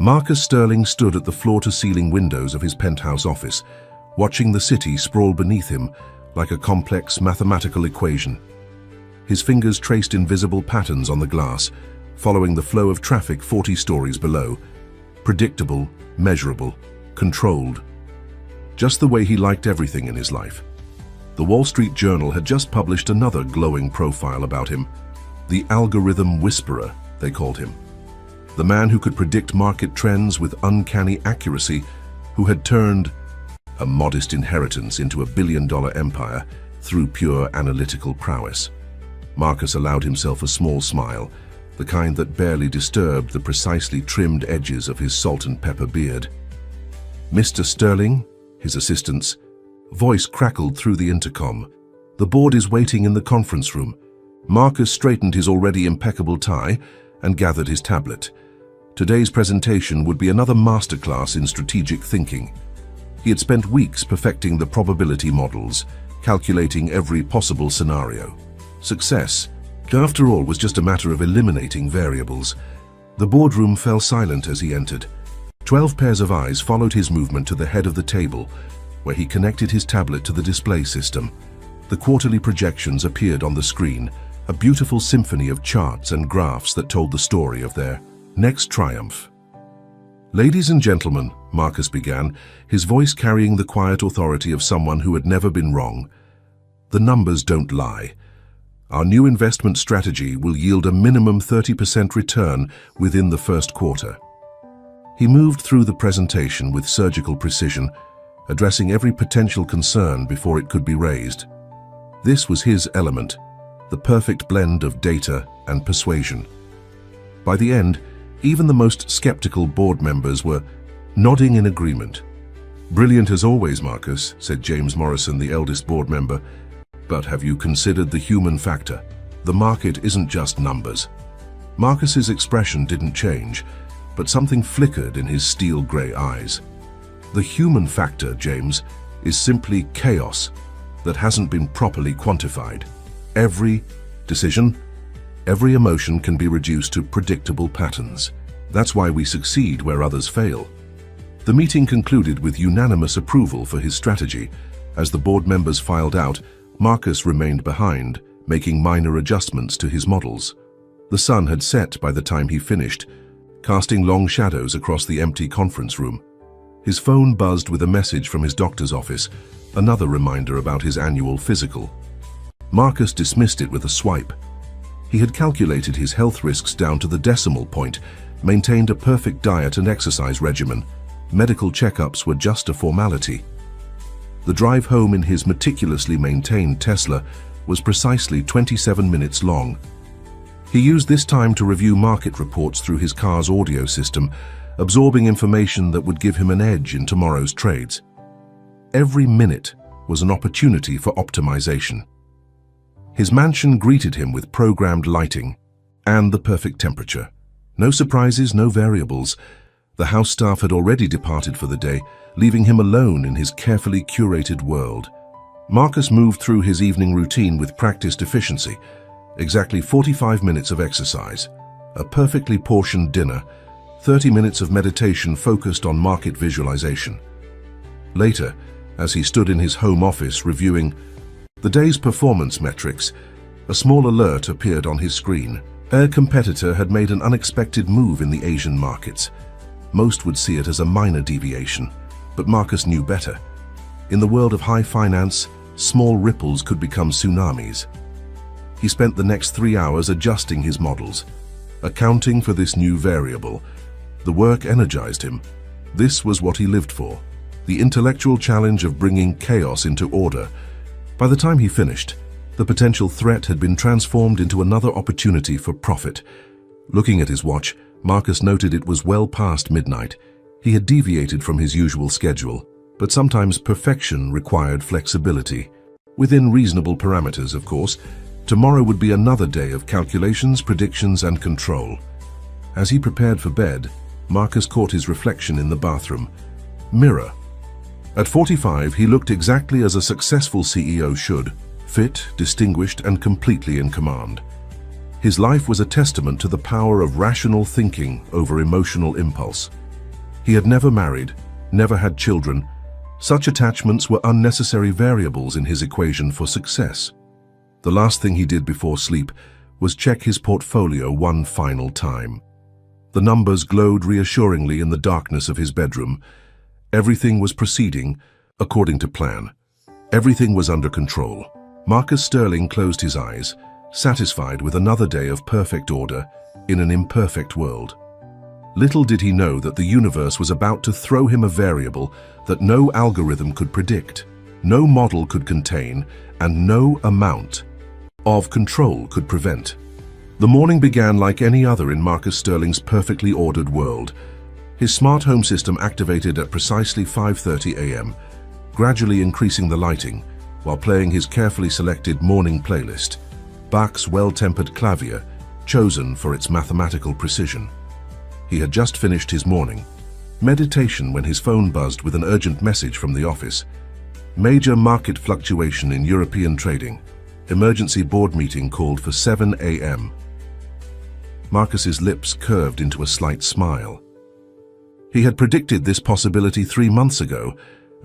Marcus Sterling stood at the floor-to-ceiling windows of his penthouse office, watching the city sprawl beneath him like a complex mathematical equation. His fingers traced invisible patterns on the glass, following the flow of traffic 40 stories below. Predictable, measurable, controlled. Just the way he liked everything in his life. The Wall Street Journal had just published another glowing profile about him. The algorithm whisperer, they called him. The man who could predict market trends with uncanny accuracy, who had turned a modest inheritance into a billion-dollar empire through pure analytical prowess. Marcus allowed himself a small smile, the kind that barely disturbed the precisely trimmed edges of his salt and pepper beard. "Mr. Sterling," his assistant's voice crackled through the intercom. "The board is waiting in the conference room." Marcus straightened his already impeccable tie and gathered his tablet. Today's presentation would be another masterclass in strategic thinking. He had spent weeks perfecting the probability models, calculating every possible scenario. Success, after all, was just a matter of eliminating variables. The boardroom fell silent as he entered. 12 pairs of eyes followed his movement to the head of the table, where he connected his tablet to the display system. The quarterly projections appeared on the screen, a beautiful symphony of charts and graphs that told the story of their next triumph. "Ladies and gentlemen," Marcus began, his voice carrying the quiet authority of someone who had never been wrong, "the numbers don't lie. Our new investment strategy will yield a minimum 30% return within the first quarter." He moved through the presentation with surgical precision, addressing every potential concern before it could be raised. This was his element, the perfect blend of data and persuasion. By the end, even the most skeptical board members were nodding in agreement. "Brilliant as always, Marcus," said James Morrison, the eldest board member. "But have you considered the human factor? The market isn't just numbers." Marcus's expression didn't change, but something flickered in his steel-gray eyes. "The human factor, James, is simply chaos that hasn't been properly quantified. Every decision, every emotion can be reduced to predictable patterns. That's why we succeed where others fail." The meeting concluded with unanimous approval for his strategy. As the board members filed out, Marcus remained behind, making minor adjustments to his models. The sun had set by the time he finished, casting long shadows across the empty conference room. His phone buzzed with a message from his doctor's office, another reminder about his annual physical. Marcus dismissed it with a swipe. He had calculated his health risks down to the decimal point, maintained a perfect diet and exercise regimen. Medical checkups were just a formality. The drive home in his meticulously maintained Tesla was precisely 27 minutes long. He used this time to review market reports through his car's audio system, absorbing information that would give him an edge in tomorrow's trades. Every minute was an opportunity for optimization. His mansion greeted him with programmed lighting and the perfect temperature. No surprises, no variables. The house staff had already departed for the day, leaving him alone in his carefully curated world. Marcus moved through his evening routine with practiced efficiency. Exactly 45 minutes of exercise, a perfectly portioned dinner, 30 minutes of meditation focused on market visualization. Later, as he stood in his home office reviewing the day's performance metrics, a small alert appeared on his screen. A competitor had made an unexpected move in the Asian markets. Most would see it as a minor deviation, but Marcus knew better. In the world of high finance, small ripples could become tsunamis. He spent the next 3 hours adjusting his models, accounting for this new variable. The work energized him. This was what he lived for, the intellectual challenge of bringing chaos into order. By the time he finished, the potential threat had been transformed into another opportunity for profit. Looking at his watch, Marcus noted it was well past midnight. He had deviated from his usual schedule, but sometimes perfection required flexibility. Within reasonable parameters, of course. Tomorrow would be another day of calculations, predictions, and control. As he prepared for bed, Marcus caught his reflection in the bathroom. Mirror. At 45, he looked exactly as a successful CEO should, fit, distinguished, and completely in command. His life was a testament to the power of rational thinking over emotional impulse. He had never married, never had children. Such attachments were unnecessary variables in his equation for success. The last thing he did before sleep was check his portfolio one final time. The numbers glowed reassuringly in the darkness of his bedroom. Everything was proceeding according to plan. Everything was under control. Marcus Sterling closed his eyes, satisfied with another day of perfect order in an imperfect world. Little did he know that the universe was about to throw him a variable that no algorithm could predict, no model could contain, and no amount of control could prevent. The morning began like any other in Marcus Sterling's perfectly ordered world. His smart home system activated at precisely 5:30 a.m., gradually increasing the lighting while playing his carefully selected morning playlist, Bach's well-tempered clavier, chosen for its mathematical precision. He had just finished his morning meditation when his phone buzzed with an urgent message from the office. Major market fluctuation in European trading. Emergency board meeting called for 7 a.m. Marcus's lips curved into a slight smile. He had predicted this possibility 3 months ago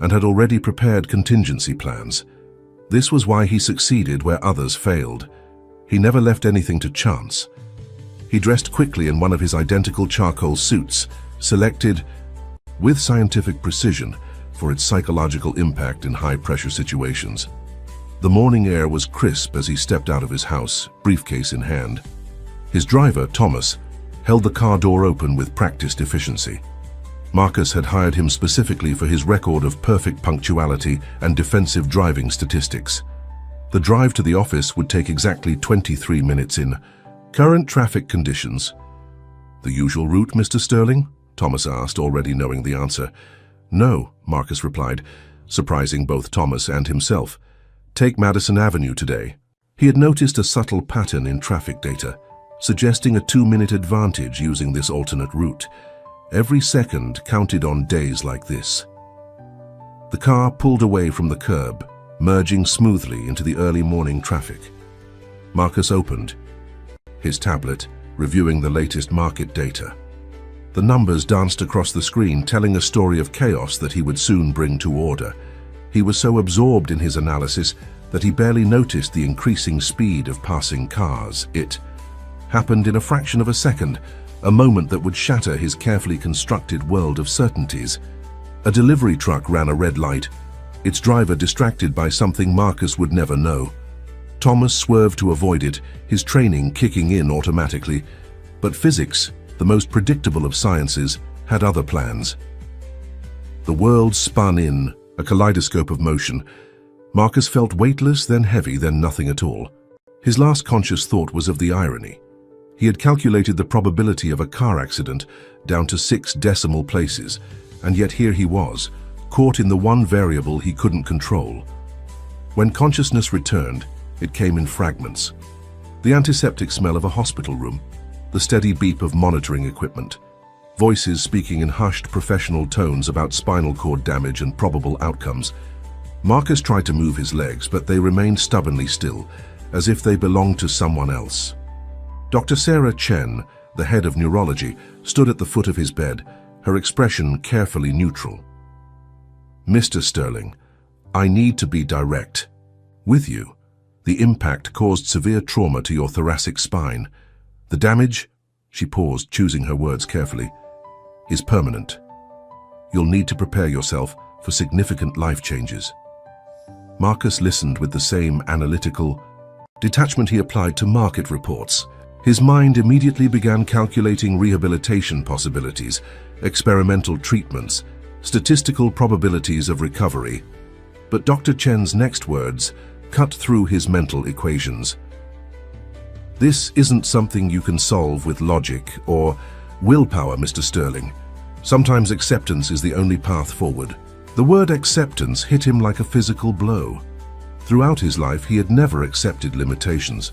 and had already prepared contingency plans. This was why he succeeded where others failed. He never left anything to chance. He dressed quickly in one of his identical charcoal suits, selected with scientific precision for its psychological impact in high-pressure situations. The morning air was crisp as he stepped out of his house, briefcase in hand. His driver, Thomas, held the car door open with practiced efficiency. Marcus had hired him specifically for his record of perfect punctuality and defensive driving statistics. The drive to the office would take exactly 23 minutes in current traffic conditions. "The usual route, Mr. Sterling?" Thomas asked, already knowing the answer. "No," Marcus replied, surprising both Thomas and himself. "Take Madison Avenue today." He had noticed a subtle pattern in traffic data, suggesting a 2-minute advantage using this alternate route. Every second counted on days like this. The car pulled away from the curb, merging smoothly into the early morning traffic. Marcus opened his tablet, reviewing the latest market data. The numbers danced across the screen, telling a story of chaos that he would soon bring to order. He was so absorbed in his analysis that he barely noticed the increasing speed of passing cars. It happened in a fraction of a second, a moment that would shatter his carefully constructed world of certainties. A delivery truck ran a red light, its driver distracted by something Marcus would never know. Thomas swerved to avoid it, his training kicking in automatically. But physics, the most predictable of sciences, had other plans. The world spun in, a kaleidoscope of motion. Marcus felt weightless, then heavy, then nothing at all. His last conscious thought was of the irony. He had calculated the probability of a car accident down to 6 decimal places, and yet here he was, caught in the one variable he couldn't control. When consciousness returned, it came in fragments. The antiseptic smell of a hospital room, the steady beep of monitoring equipment, voices speaking in hushed professional tones about spinal cord damage and probable outcomes. Marcus tried to move his legs, but they remained stubbornly still, as if they belonged to someone else. Dr. Sarah Chen, the head of neurology, stood at the foot of his bed, her expression carefully neutral. "Mr. Sterling, I need to be direct with you. The impact caused severe trauma to your thoracic spine. The damage," she paused, choosing her words carefully, "is permanent. You'll need to prepare yourself for significant life changes." Marcus listened with the same analytical detachment he applied to market reports. His mind immediately began calculating rehabilitation possibilities, experimental treatments, statistical probabilities of recovery. But Dr. Chen's next words cut through his mental equations. "This isn't something you can solve with logic or willpower, Mr. Sterling. Sometimes acceptance is the only path forward." The word acceptance hit him like a physical blow. Throughout his life, he had never accepted limitations.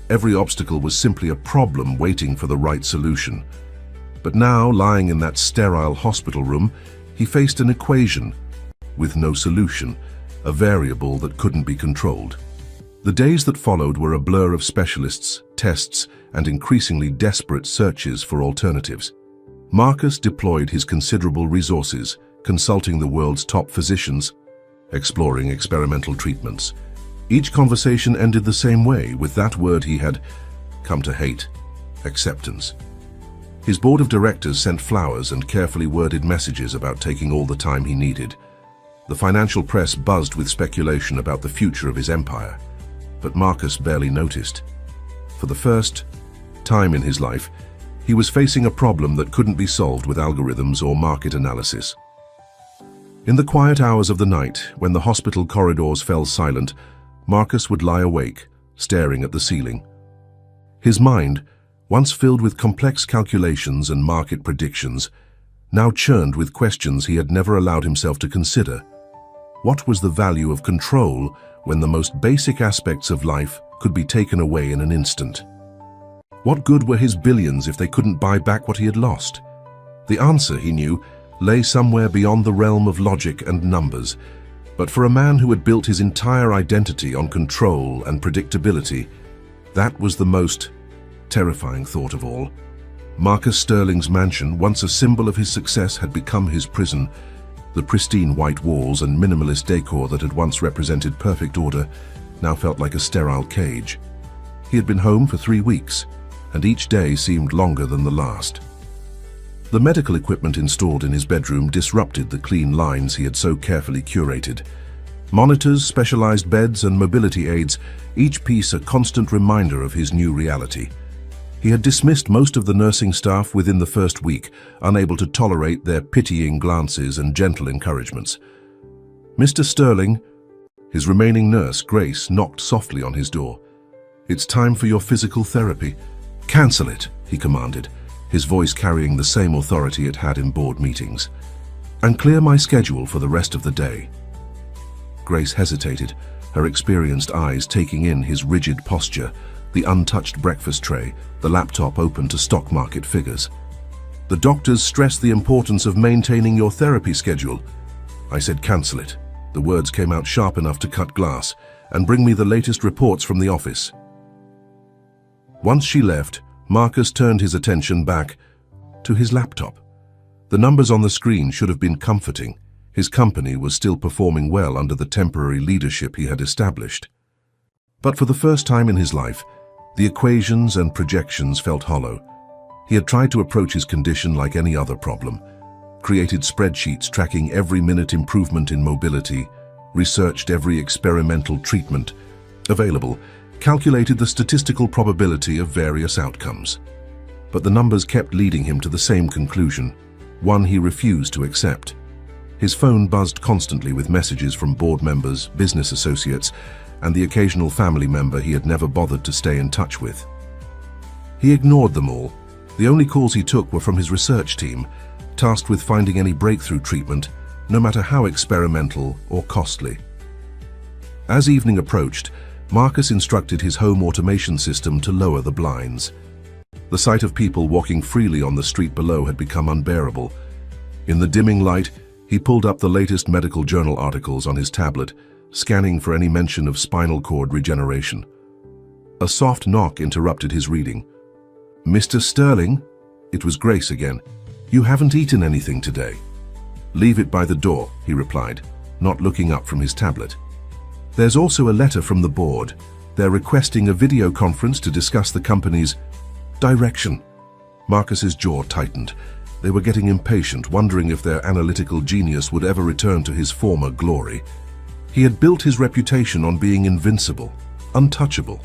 Every obstacle was simply a problem waiting for the right solution. But now, lying in that sterile hospital room, he faced an equation with no solution, a variable that couldn't be controlled. The days that followed were a blur of specialists, tests, and increasingly desperate searches for alternatives. Marcus deployed his considerable resources, consulting the world's top physicians, exploring experimental treatments. Each conversation ended the same way, with that word he had come to hate: acceptance. His board of directors sent flowers and carefully worded messages about taking all the time he needed. The financial press buzzed with speculation about the future of his empire, but Marcus barely noticed. For the first time in his life, he was facing a problem that couldn't be solved with algorithms or market analysis. In the quiet hours of the night, when the hospital corridors fell silent, Marcus would lie awake, staring at the ceiling. His mind, once filled with complex calculations and market predictions, now churned with questions he had never allowed himself to consider. What was the value of control when the most basic aspects of life could be taken away in an instant? What good were his billions if they couldn't buy back what he had lost? The answer, he knew, lay somewhere beyond the realm of logic and numbers. But for a man who had built his entire identity on control and predictability, that was the most terrifying thought of all. Marcus Sterling's mansion, once a symbol of his success, had become his prison. The pristine white walls and minimalist decor that had once represented perfect order now felt like a sterile cage. He had been home for 3 weeks, and each day seemed longer than the last. The medical equipment installed in his bedroom disrupted the clean lines he had so carefully curated. Monitors, specialized beds, and mobility aids, each piece a constant reminder of his new reality. He had dismissed most of the nursing staff within the first week, unable to tolerate their pitying glances and gentle encouragements. "Mr. Sterling," his remaining nurse, Grace, knocked softly on his door. "It's time for your physical therapy." "Cancel it," he commanded, his voice carrying the same authority it had in board meetings. "And clear my schedule for the rest of the day." Grace hesitated, her experienced eyes taking in his rigid posture, the untouched breakfast tray, the laptop open to stock market figures. "The doctors stressed the importance of maintaining your therapy schedule." I said cancel it. The words came out sharp enough to cut glass. "And bring me the latest reports from the office." Once she left, Marcus turned his attention back to his laptop. The numbers on the screen should have been comforting. His company was still performing well under the temporary leadership he had established. But for the first time in his life, the equations and projections felt hollow. He had tried to approach his condition like any other problem, created spreadsheets tracking every minute improvement in mobility, researched every experimental treatment available, calculated the statistical probability of various outcomes. But the numbers kept leading him to the same conclusion, one he refused to accept. His phone buzzed constantly with messages from board members, business associates, and the occasional family member he had never bothered to stay in touch with. He ignored them all. The only calls he took were from his research team, tasked with finding any breakthrough treatment, no matter how experimental or costly. As evening approached, Marcus instructed his home automation system to lower the blinds. The sight of people walking freely on the street below had become unbearable. In the dimming light, he pulled up the latest medical journal articles on his tablet, scanning for any mention of spinal cord regeneration. A soft knock interrupted his reading. "Mr. Sterling?" It was Grace again. "You haven't eaten anything today." "Leave it by the door," he replied, not looking up from his tablet. "There's also a letter from the board. They're requesting a video conference to discuss the company's direction." Marcus's jaw tightened. They were getting impatient, wondering if their analytical genius would ever return to his former glory. He had built his reputation on being invincible, untouchable.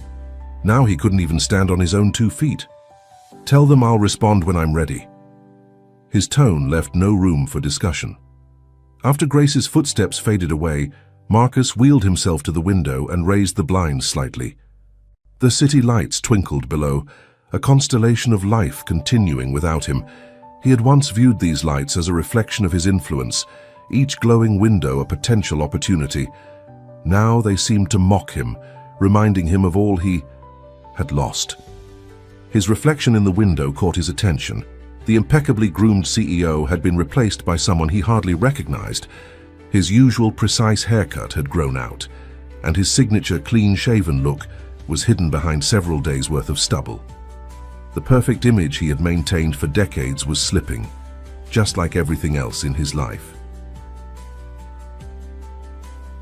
Now he couldn't even stand on his own 2 feet. "Tell them I'll respond when I'm ready." His tone left no room for discussion. After Grace's footsteps faded away, Marcus wheeled himself to the window and raised the blinds slightly. The city lights twinkled below, a constellation of life continuing without him. He had once viewed these lights as a reflection of his influence, each glowing window a potential opportunity. Now they seemed to mock him, reminding him of all he had lost. His reflection in the window caught his attention. The impeccably groomed CEO had been replaced by someone he hardly recognized. His usual precise haircut had grown out, and his signature clean-shaven look was hidden behind several days' worth of stubble. The perfect image he had maintained for decades was slipping, just like everything else in his life.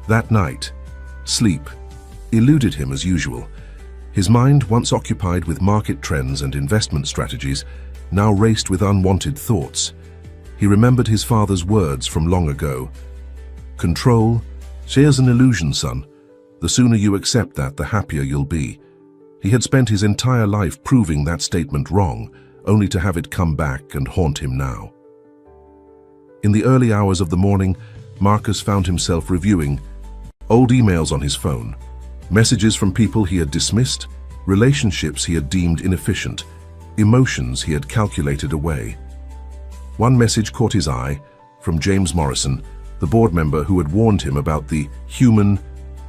That night, sleep eluded him as usual. His mind, once occupied with market trends and investment strategies, now raced with unwanted thoughts. He remembered his father's words from long ago. "Control, here's an illusion, son. The sooner you accept that, the happier you'll be." He had spent his entire life proving that statement wrong, only to have it come back and haunt him now. In the early hours of the morning, Marcus found himself reviewing old emails on his phone, messages from people he had dismissed, relationships he had deemed inefficient, emotions he had calculated away. One message caught his eye, from James Morrison, the board member who had warned him about the human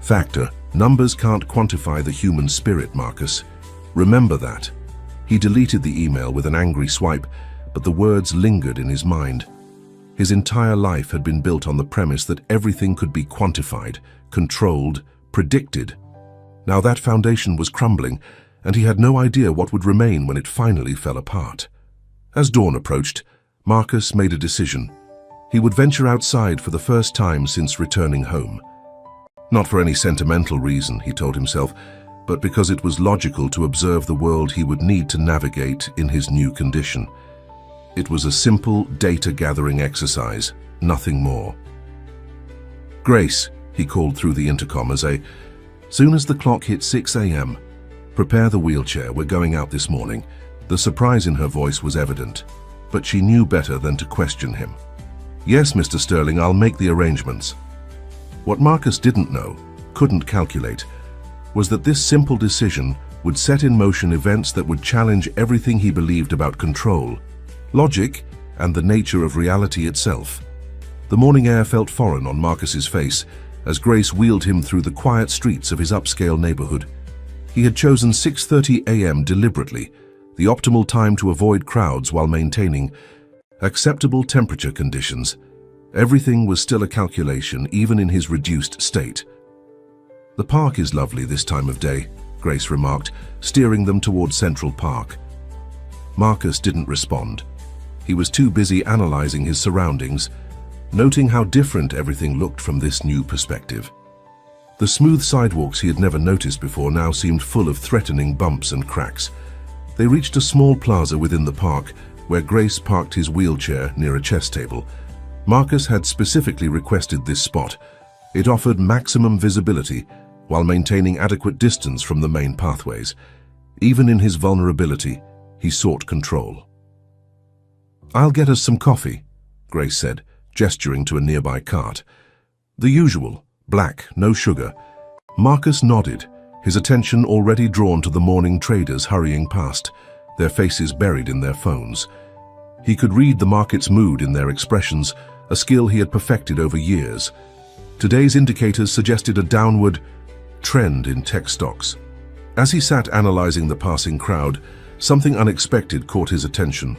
factor. "Numbers can't quantify the human spirit, Marcus. Remember that." He deleted the email with an angry swipe, but the words lingered in his mind. His entire life had been built on the premise that everything could be quantified, controlled, predicted. Now that foundation was crumbling, and he had no idea what would remain when it finally fell apart. As dawn approached, Marcus made a decision. He would venture outside for the first time since returning home. Not for any sentimental reason, he told himself, but because it was logical to observe the world he would need to navigate in his new condition. It was a simple data-gathering exercise, nothing more. "Grace," he called through the intercom soon as the clock hit 6 a.m., "prepare the wheelchair, we're going out this morning." The surprise in her voice was evident, but she knew better than to question him. "Yes, Mr. Sterling, I'll make the arrangements." What Marcus didn't know, couldn't calculate, was that this simple decision would set in motion events that would challenge everything he believed about control, logic, and the nature of reality itself. The morning air felt foreign on Marcus's face as Grace wheeled him through the quiet streets of his upscale neighborhood. He had chosen 6:30 a.m. deliberately, the optimal time to avoid crowds while maintaining acceptable temperature conditions. Everything was still a calculation, even in his reduced state. "The park is lovely this time of day," Grace remarked, steering them toward Central Park. Marcus didn't respond. He was too busy analyzing his surroundings, noting how different everything looked from this new perspective. The smooth sidewalks he had never noticed before now seemed full of threatening bumps and cracks. They reached a small plaza within the park, where Grace parked his wheelchair near a chess table. Marcus had specifically requested this spot. It offered maximum visibility while maintaining adequate distance from the main pathways. Even in his vulnerability, he sought control. "I'll get us some coffee," Grace said, gesturing to a nearby cart. "The usual, black, no sugar." Marcus nodded, his attention already drawn to the morning traders hurrying past, their faces buried in their phones. He could read the market's mood in their expressions, a skill he had perfected over years. Today's indicators suggested a downward trend in tech stocks. As he sat analyzing the passing crowd, something unexpected caught his attention.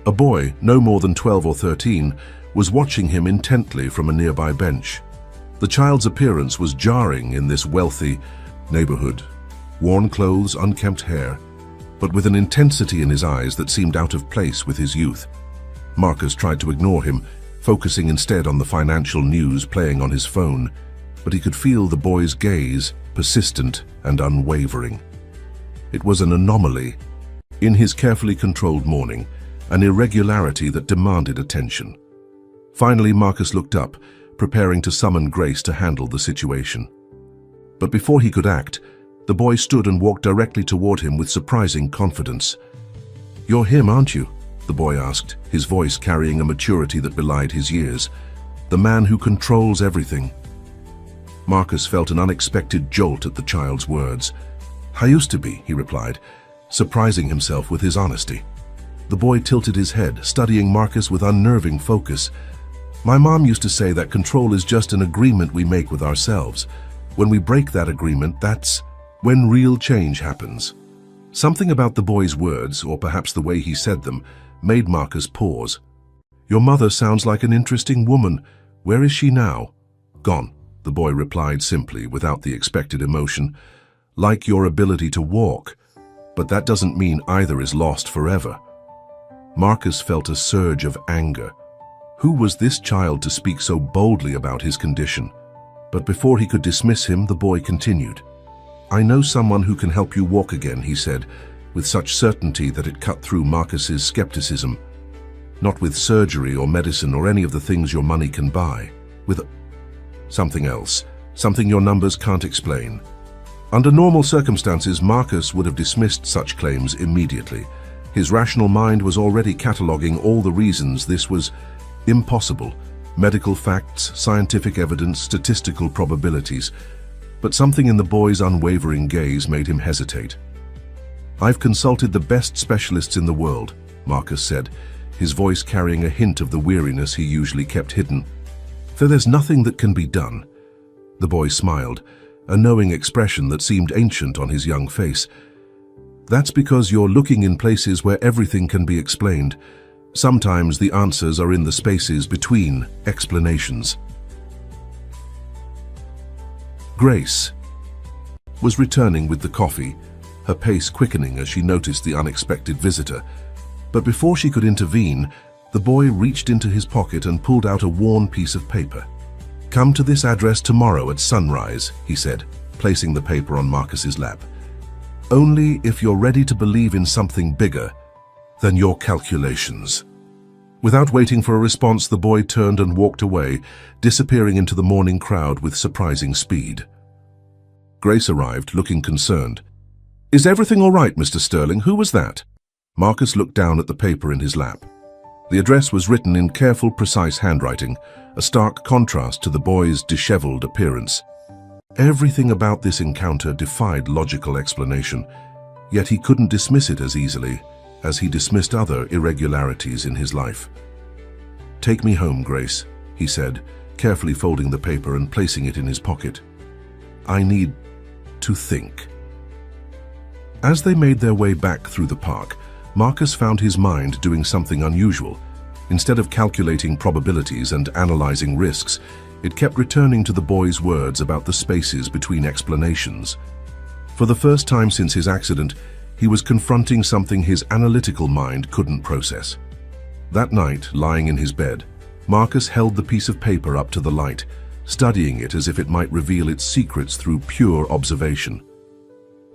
A boy, no more than 12 or 13, was watching him intently from a nearby bench. The child's appearance was jarring in this wealthy neighborhood. Worn clothes, unkempt hair, but with an intensity in his eyes that seemed out of place with his youth. Marcus tried to ignore him, focusing instead on the financial news playing on his phone, but he could feel the boy's gaze, persistent and unwavering. It was an anomaly. In his carefully controlled morning, an irregularity that demanded attention. Finally, Marcus looked up, preparing to summon Grace to handle the situation. But before he could act, the boy stood and walked directly toward him with surprising confidence. "You're him, aren't you?" the boy asked, his voice carrying a maturity that belied his years. "The man who controls everything." Marcus felt an unexpected jolt at the child's words. "I used to be," he replied, surprising himself with his honesty. The boy tilted his head, studying Marcus with unnerving focus. "My mom used to say that control is just an agreement we make with ourselves. When we break that agreement, that's when real change happens." Something about the boy's words, or perhaps the way he said them, made Marcus pause. "Your mother sounds like an interesting woman. Where is she now?" "Gone," the boy replied simply, without the expected emotion. "Like your ability to walk. but that doesn't mean either is lost forever. Marcus felt a surge of anger. Who was this child to speak so boldly about his condition? But before he could dismiss him, the boy continued. "I know someone who can help you walk again," he said, with such certainty that it cut through Marcus's skepticism. "Not with surgery or medicine or any of the things your money can buy. With something else, something your numbers can't explain." Under normal circumstances, Marcus would have dismissed such claims immediately. His rational mind was already cataloguing all the reasons this was impossible: medical facts, scientific evidence, statistical probabilities. But something in the boy's unwavering gaze made him hesitate. "I've consulted the best specialists in the world," Marcus said, his voice carrying a hint of the weariness he usually kept hidden. "So there's nothing that can be done." The boy smiled, a knowing expression that seemed ancient on his young face. "That's because you're looking in places where everything can be explained. Sometimes the answers are in the spaces between explanations." Grace was returning with the coffee, her pace quickening as she noticed the unexpected visitor. But before she could intervene, the boy reached into his pocket and pulled out a worn piece of paper. "Come to this address tomorrow at sunrise," he said, placing the paper on Marcus's lap. "Only if you're ready to believe in something bigger than your calculations." Without waiting for a response, the boy turned and walked away, disappearing into the morning crowd with surprising speed. Grace arrived, looking concerned. "Is everything all right, Mr. Sterling? Who was that?" Marcus looked down at the paper in his lap. The address was written in careful, precise handwriting, a stark contrast to the boy's disheveled appearance. Everything about this encounter defied logical explanation, yet he couldn't dismiss it as easily as he dismissed other irregularities in his life. "Take me home, Grace," he said, carefully folding the paper and placing it in his pocket. "I need to think." As they made their way back through the park, Marcus found his mind doing something unusual. Instead of calculating probabilities and analyzing risks, it kept returning to the boy's words about the spaces between explanations. For the first time since his accident, he was confronting something his analytical mind couldn't process. That night, lying in his bed, Marcus held the piece of paper up to the light, studying it as if it might reveal its secrets through pure observation.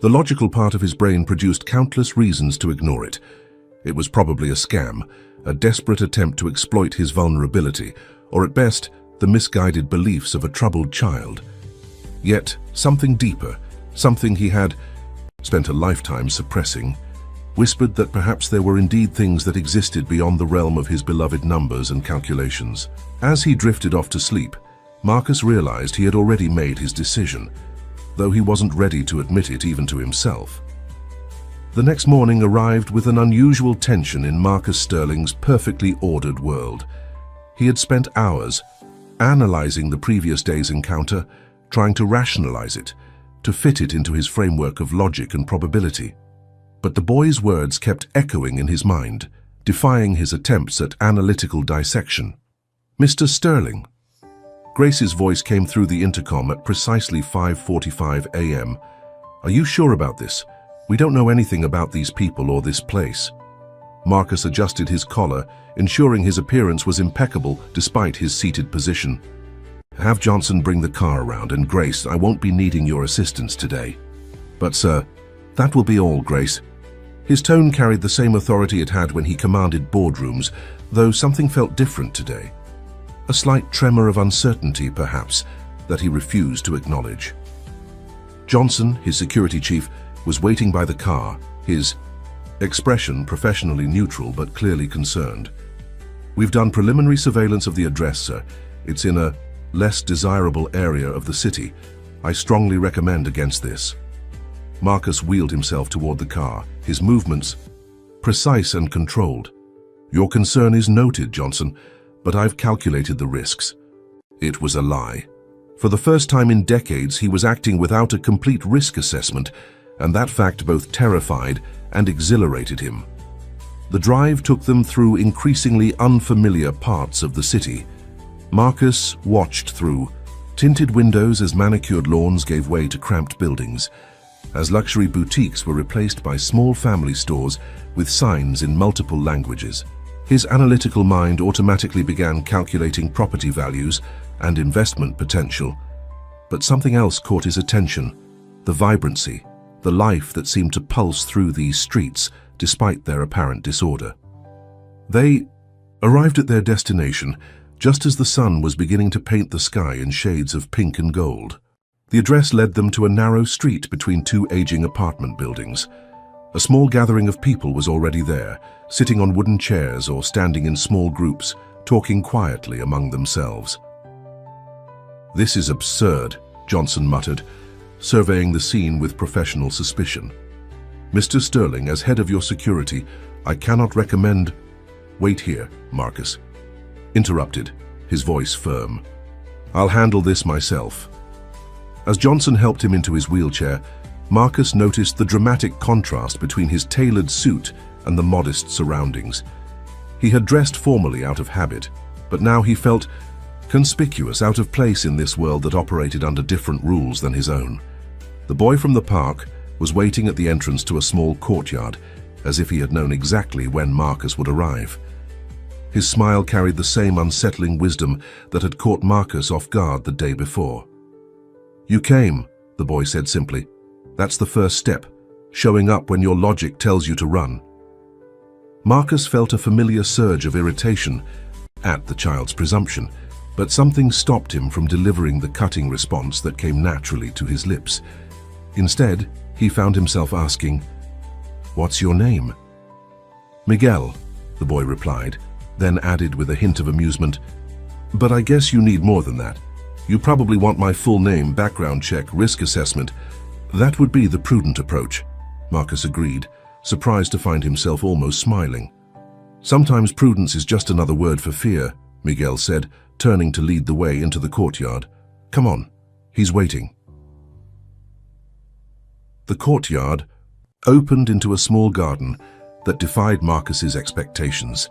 The logical part of his brain produced countless reasons to ignore it. It was probably a scam, a desperate attempt to exploit his vulnerability, or at best, the misguided beliefs of a troubled child. Yet, something deeper, something he had spent a lifetime suppressing, whispered that perhaps there were indeed things that existed beyond the realm of his beloved numbers and calculations. As he drifted off to sleep, Marcus realized he had already made his decision, though he wasn't ready to admit it even to himself. The next morning arrived with an unusual tension in Marcus Sterling's perfectly ordered world. He had spent hours analyzing the previous day's encounter, trying to rationalize it, to fit it into his framework of logic and probability. But the boy's words kept echoing in his mind, defying his attempts at analytical dissection. "Mr. Sterling." Grace's voice came through the intercom at precisely 5:45 a.m. "Are you sure about this? We don't know anything about these people or this place." Marcus adjusted his collar, ensuring his appearance was impeccable despite his seated position. "Have Johnson bring the car around, and Grace, I won't be needing your assistance today." "But sir, that will be all, Grace." His tone carried the same authority it had when he commanded boardrooms, though something felt different today. A slight tremor of uncertainty, perhaps, that he refused to acknowledge. Johnson, his security chief, was waiting by the car, his expression professionally neutral but clearly concerned. "We've done preliminary surveillance of the address, sir. It's in a less desirable area of the city. I strongly recommend against this." Marcus wheeled himself toward the car, his movements precise and controlled. "Your concern is noted, Johnson, but I've calculated the risks." It was a lie. For the first time in decades, he was acting without a complete risk assessment, and that fact both terrified and exhilarated him. The drive took them through increasingly unfamiliar parts of the city. Marcus watched through tinted windows as manicured lawns gave way to cramped buildings, as luxury boutiques were replaced by small family stores with signs in multiple languages. His analytical mind automatically began calculating property values and investment potential. But something else caught his attention: the vibrancy, the life that seemed to pulse through these streets despite their apparent disorder. They arrived at their destination just as the sun was beginning to paint the sky in shades of pink and gold. The address led them to a narrow street between two aging apartment buildings. A small gathering of people was already there, sitting on wooden chairs or standing in small groups, talking quietly among themselves. "This is absurd," Johnson muttered, surveying the scene with professional suspicion. "Mr. Sterling, as head of your security, I cannot recommend—" "Wait here, Marcus," interrupted, his voice firm. "I'll handle this myself." As Johnson helped him into his wheelchair, Marcus noticed the dramatic contrast between his tailored suit and the modest surroundings. He had dressed formally out of habit, but now he felt conspicuous, out of place in this world that operated under different rules than his own. The boy from the park was waiting at the entrance to a small courtyard, as if he had known exactly when Marcus would arrive. His smile carried the same unsettling wisdom that had caught Marcus off guard the day before. "You came," the boy said simply. "That's the first step, showing up when your logic tells you to run." Marcus felt a familiar surge of irritation at the child's presumption, but something stopped him from delivering the cutting response that came naturally to his lips. Instead, he found himself asking, "What's your name?" "Miguel," the boy replied, then added with a hint of amusement, "But I guess you need more than that. You probably want my full name, background check, risk assessment." "That would be the prudent approach," Marcus agreed, surprised to find himself almost smiling. "Sometimes prudence is just another word for fear," Miguel said, turning to lead the way into the courtyard. "Come on, he's waiting." The courtyard opened into a small garden that defied Marcus's expectations.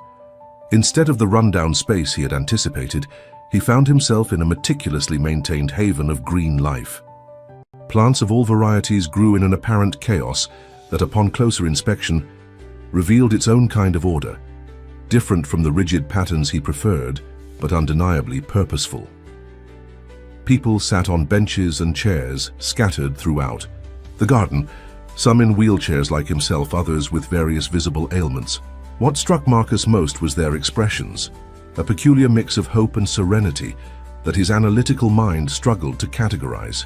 Instead of the rundown space he had anticipated, he found himself in a meticulously maintained haven of green life. Plants of all varieties grew in an apparent chaos that, upon closer inspection, revealed its own kind of order, different from the rigid patterns he preferred, but undeniably purposeful. People sat on benches and chairs, scattered throughout the garden, some in wheelchairs like himself, others with various visible ailments. What struck Marcus most was their expressions, a peculiar mix of hope and serenity that his analytical mind struggled to categorize.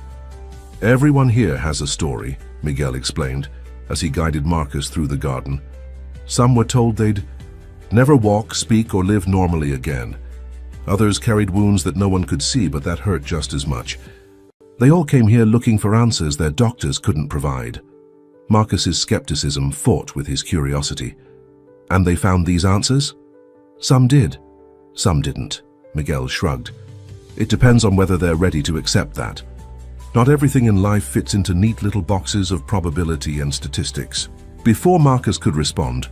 "Everyone here has a story," Miguel explained, as he guided Marcus through the garden. "Some were told they'd never walk, speak, or live normally again. Others carried wounds that no one could see, but that hurt just as much. They all came here looking for answers their doctors couldn't provide." Marcus's skepticism fought with his curiosity. "And they found these answers?" "Some did, some didn't," Miguel shrugged. "It depends on whether they're ready to accept that. Not everything in life fits into neat little boxes of probability and statistics." Before Marcus could respond,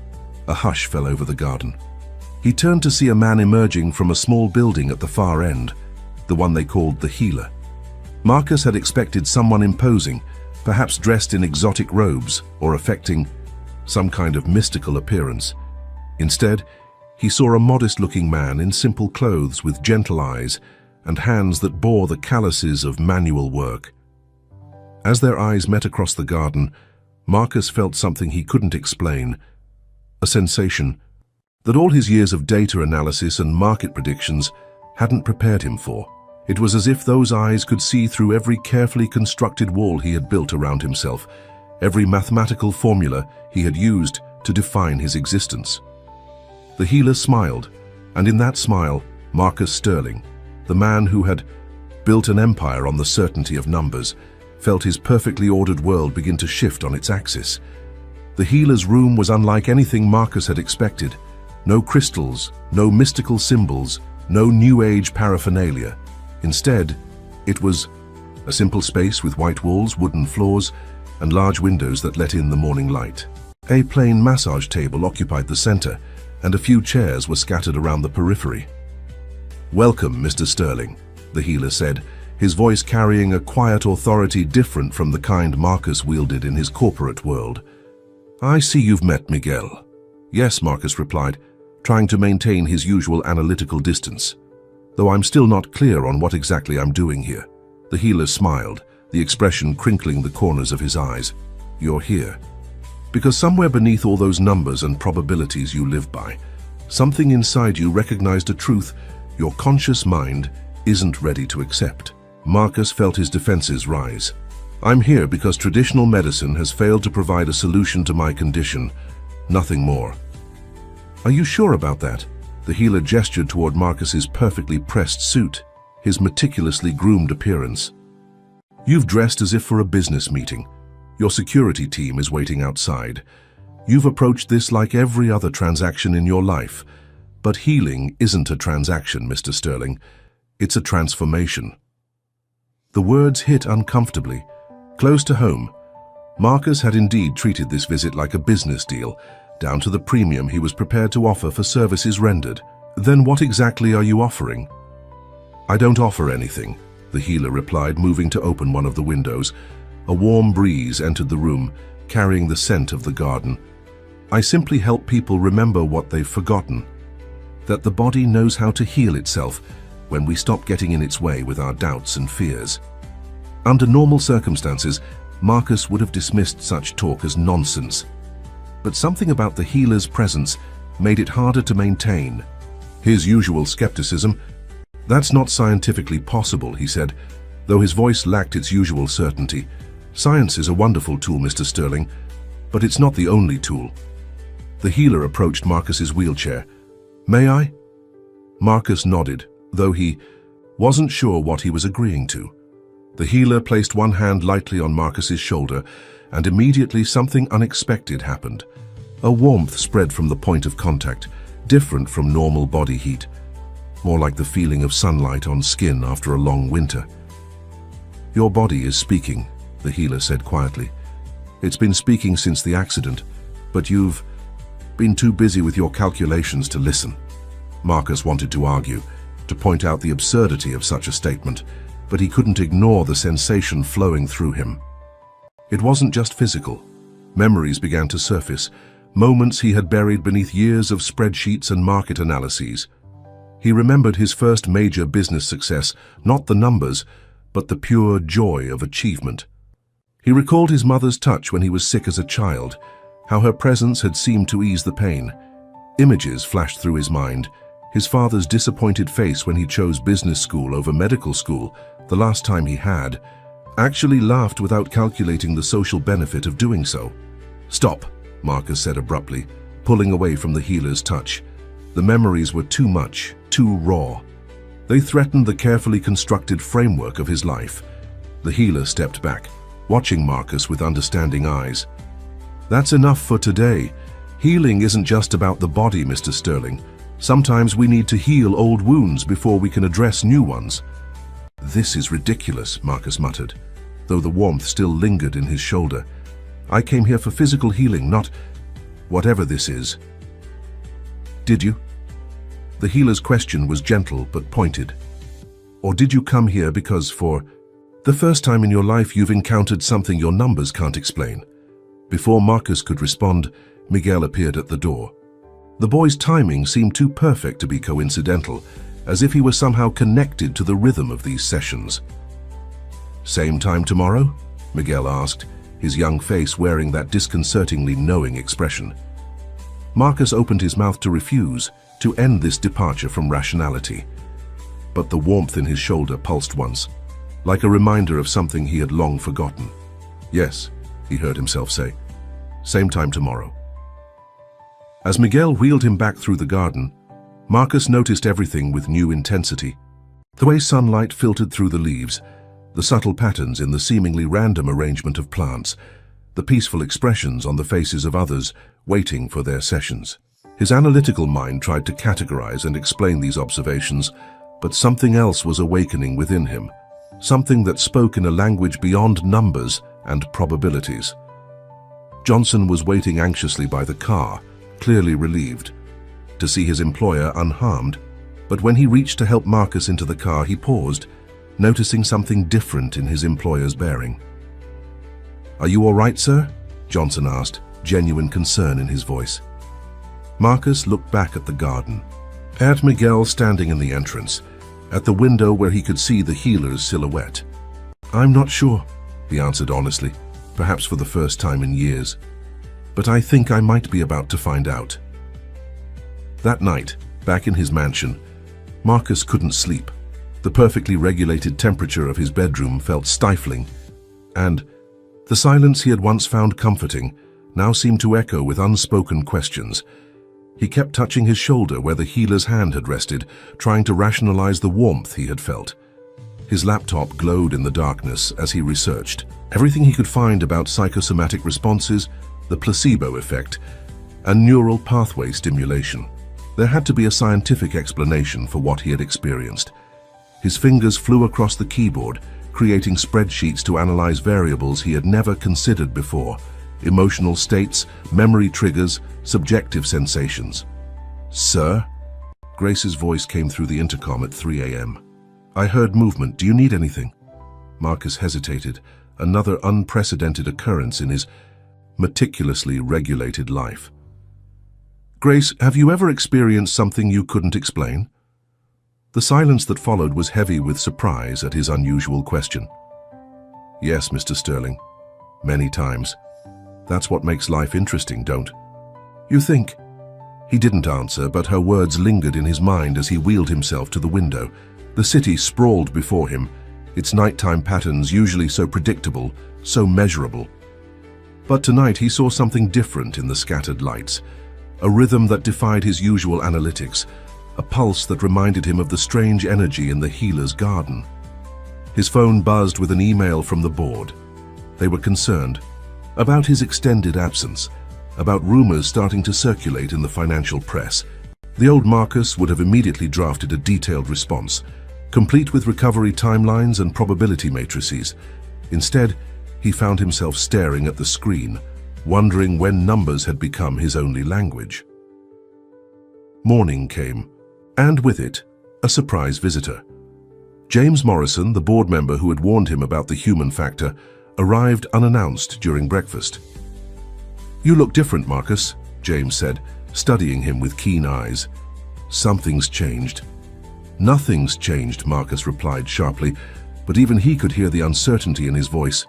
a hush fell over the garden. He turned to see a man emerging from a small building at the far end, the one they called the Healer. Marcus had expected someone imposing, perhaps dressed in exotic robes or affecting some kind of mystical appearance. Instead, he saw a modest-looking man in simple clothes with gentle eyes and hands that bore the calluses of manual work. As their eyes met across the garden, Marcus felt something he couldn't explain, a sensation that all his years of data analysis and market predictions hadn't prepared him for. It was as if those eyes could see through every carefully constructed wall he had built around himself, every mathematical formula he had used to define his existence. The Healer smiled, and in that smile, Marcus Sterling, the man who had built an empire on the certainty of numbers, felt his perfectly ordered world begin to shift on its axis. The Healer's room was unlike anything Marcus had expected. No crystals, no mystical symbols, no New Age paraphernalia. Instead, it was a simple space with white walls, wooden floors, and large windows that let in the morning light. A plain massage table occupied the center, and a few chairs were scattered around the periphery. "Welcome, Mr. Sterling," the Healer said, his voice carrying a quiet authority different from the kind Marcus wielded in his corporate world. "I see you've met Miguel." "Yes," Marcus replied, trying to maintain his usual analytical distance. "Though I'm still not clear on what exactly I'm doing here." The healer smiled, the expression crinkling the corners of his eyes. "You're here because somewhere beneath all those numbers and probabilities you live by, something inside you recognized a truth your conscious mind isn't ready to accept." Marcus felt his defenses rise. "I'm here because traditional medicine has failed to provide a solution to my condition, nothing more." "Are you sure about that?" The healer gestured toward Marcus's perfectly pressed suit, his meticulously groomed appearance. "You've dressed as if for a business meeting. Your security team is waiting outside. You've approached this like every other transaction in your life. But healing isn't a transaction, Mr. Sterling. It's a transformation." The words hit uncomfortably. Close to home, Marcus had indeed treated this visit like a business deal, down to the premium he was prepared to offer for services rendered. "Then what exactly are you offering?" "I don't offer anything," the healer replied, moving to open one of the windows. A warm breeze entered the room, carrying the scent of the garden. "I simply help people remember what they've forgotten. That the body knows how to heal itself when we stop getting in its way with our doubts and fears." Under normal circumstances, Marcus would have dismissed such talk as nonsense. But something about the healer's presence made it harder to maintain. His usual skepticism, "That's not scientifically possible," he said, though his voice lacked its usual certainty. "Science is a wonderful tool, Mr. Sterling, but it's not the only tool." The healer approached Marcus's wheelchair. "May I?" Marcus nodded, though he wasn't sure what he was agreeing to. The healer placed one hand lightly on Marcus's shoulder, and immediately something unexpected happened. A warmth spread from the point of contact, different from normal body heat, more like the feeling of sunlight on skin after a long winter. "Your body is speaking," the healer said quietly. "It's been speaking since the accident, but you've been too busy with your calculations to listen." Marcus wanted to argue, to point out the absurdity of such a statement, but he couldn't ignore the sensation flowing through him. It wasn't just physical. Memories began to surface, moments he had buried beneath years of spreadsheets and market analyses. He remembered his first major business success, not the numbers, but the pure joy of achievement. He recalled his mother's touch when he was sick as a child, how her presence had seemed to ease the pain. Images flashed through his mind, his father's disappointed face when he chose business school over medical school, the last time he had, actually laughed without calculating the social benefit of doing so. "Stop," Marcus said abruptly, pulling away from the healer's touch. The memories were too much, too raw. They threatened the carefully constructed framework of his life. The healer stepped back, watching Marcus with understanding eyes. "That's enough for today. Healing isn't just about the body, Mr. Sterling. Sometimes we need to heal old wounds before we can address new ones." "This is ridiculous," Marcus muttered, though the warmth still lingered in his shoulder. "I came here for physical healing, not whatever this is." "Did you?" The healer's question was gentle but pointed. "Or did you come here because for the first time in your life you've encountered something your numbers can't explain?" Before Marcus could respond, Miguel appeared at the door. The boy's timing seemed too perfect to be coincidental, as if he were somehow connected to the rhythm of these sessions. "Same time tomorrow?" Miguel asked, his young face wearing that disconcertingly knowing expression. Marcus opened his mouth to refuse, to end this departure from rationality. But the warmth in his shoulder pulsed once, like a reminder of something he had long forgotten. "Yes," he heard himself say. "Same time tomorrow." As Miguel wheeled him back through the garden, Marcus noticed everything with new intensity. The way sunlight filtered through the leaves, the subtle patterns in the seemingly random arrangement of plants, the peaceful expressions on the faces of others waiting for their sessions. His analytical mind tried to categorize and explain these observations, but something else was awakening within him, something that spoke in a language beyond numbers and probabilities. Johnson was waiting anxiously by the car, clearly relieved to see his employer unharmed, but when he reached to help Marcus into the car, he paused, noticing something different in his employer's bearing. "Are you all right, sir?" Johnson asked, genuine concern in his voice. Marcus looked back at the garden, at Miguel standing in the entrance, at the window where he could see the healer's silhouette. "I'm not sure," he answered honestly, perhaps for the first time in years. "But I think I might be about to find out." That night, back in his mansion, Marcus couldn't sleep. The perfectly regulated temperature of his bedroom felt stifling, and the silence he had once found comforting now seemed to echo with unspoken questions. He kept touching his shoulder where the healer's hand had rested, trying to rationalize the warmth he had felt. His laptop glowed in the darkness as he researched everything he could find about psychosomatic responses, the placebo effect, and neural pathway stimulation. There had to be a scientific explanation for what he had experienced. His fingers flew across the keyboard, creating spreadsheets to analyze variables he had never considered before: emotional states, memory triggers, subjective sensations. "Sir?" Grace's voice came through the intercom at 3 a.m. "I heard movement. Do you need anything?" Marcus hesitated, another unprecedented occurrence in his meticulously regulated life. "Grace, have you ever experienced something you couldn't explain?" The silence that followed was heavy with surprise at his unusual question. "Yes, Mr. Sterling. Many times. That's what makes life interesting, don't you think?" He didn't answer, but her words lingered in his mind as he wheeled himself to the window. The city sprawled before him, its nighttime patterns usually so predictable, so measurable. But tonight he saw something different in the scattered lights, a rhythm that defied his usual analytics, a pulse that reminded him of the strange energy in the healer's garden. His phone buzzed with an email from the board. They were concerned about his extended absence, about rumors starting to circulate in the financial press. The old Marcus would have immediately drafted a detailed response, complete with recovery timelines and probability matrices. Instead, he found himself staring at the screen, wondering when numbers had become his only language. Morning came, and with it, a surprise visitor. James Morrison, the board member who had warned him about the human factor, arrived unannounced during breakfast. "You look different, Marcus," James said, studying him with keen eyes. "Something's changed." "Nothing's changed," Marcus replied sharply, but even he could hear the uncertainty in his voice.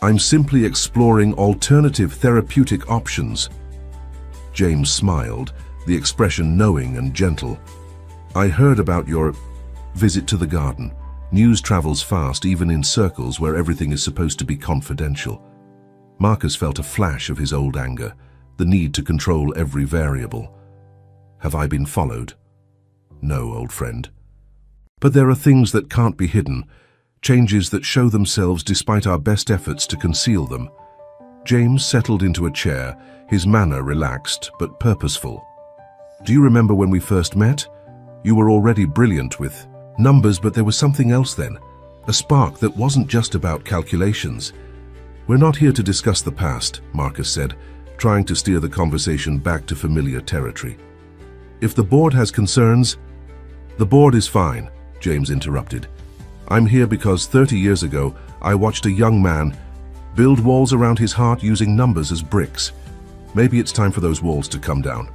"I'm simply exploring alternative therapeutic options." James smiled, the expression knowing and gentle. "I heard about your visit to the garden. News travels fast, even in circles where everything is supposed to be confidential." Marcus felt a flash of his old anger, the need to control every variable. "Have I been followed?" "No, old friend. But there are things that can't be hidden, changes that show themselves despite our best efforts to conceal them." James settled into a chair, his manner relaxed but purposeful. "Do you remember when we first met? You were already brilliant with numbers, but there was something else then, a spark that wasn't just about calculations." "We're not here to discuss the past," Marcus said, trying to steer the conversation back to familiar territory. "If the board has concerns—" "The board is fine," James interrupted. "I'm here because 30 years ago I watched a young man build walls around his heart using numbers as bricks. Maybe it's time for those walls to come down."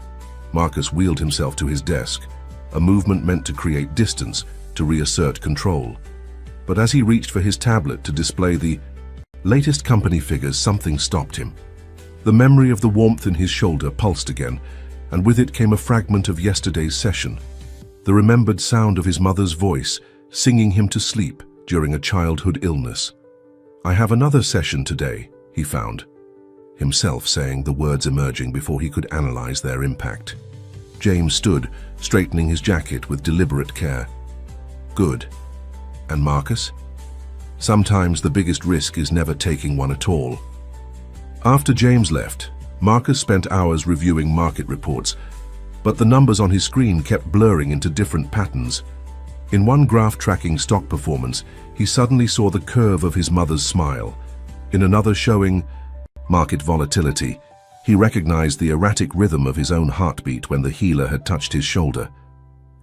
Marcus wheeled himself to his desk, a movement meant to create distance, to reassert control. But as he reached for his tablet to display the latest company figures, something stopped him. The memory of the warmth in his shoulder pulsed again, and with it came a fragment of yesterday's session. The remembered sound of his mother's voice, singing him to sleep during a childhood illness. "I have another session today," he found himself saying, the words emerging before he could analyze their impact. James stood, straightening his jacket with deliberate care. "Good. And Marcus?" "Sometimes the biggest risk is never taking one at all." After James left, Marcus spent hours reviewing market reports, but the numbers on his screen kept blurring into different patterns. In one graph tracking stock performance, he suddenly saw the curve of his mother's smile. In another showing market volatility, he recognized the erratic rhythm of his own heartbeat when the healer had touched his shoulder.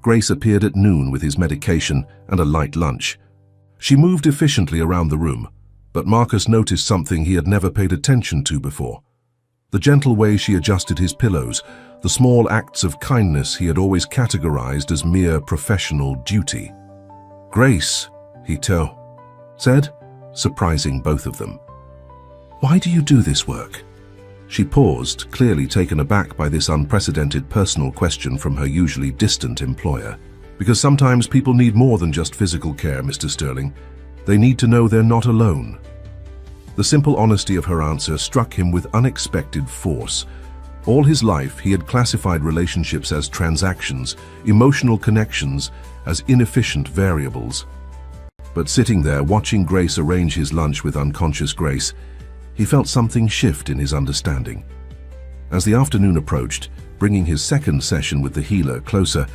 Grace appeared at noon with his medication and a light lunch. She moved efficiently around the room, but Marcus noticed something he had never paid attention to before. The gentle way she adjusted his pillows, the small acts of kindness he had always categorized as mere professional duty. "Grace," he said, surprising both of them. "Why do you do this work?" She paused, clearly taken aback by this unprecedented personal question from her usually distant employer. "Because sometimes people need more than just physical care, Mr. Sterling. They need to know they're not alone." The simple honesty of her answer struck him with unexpected force. All his life, he had classified relationships as transactions, emotional connections as inefficient variables. But sitting there, watching Grace arrange his lunch with unconscious grace, he felt something shift in his understanding. As the afternoon approached, bringing his second session with the healer closer,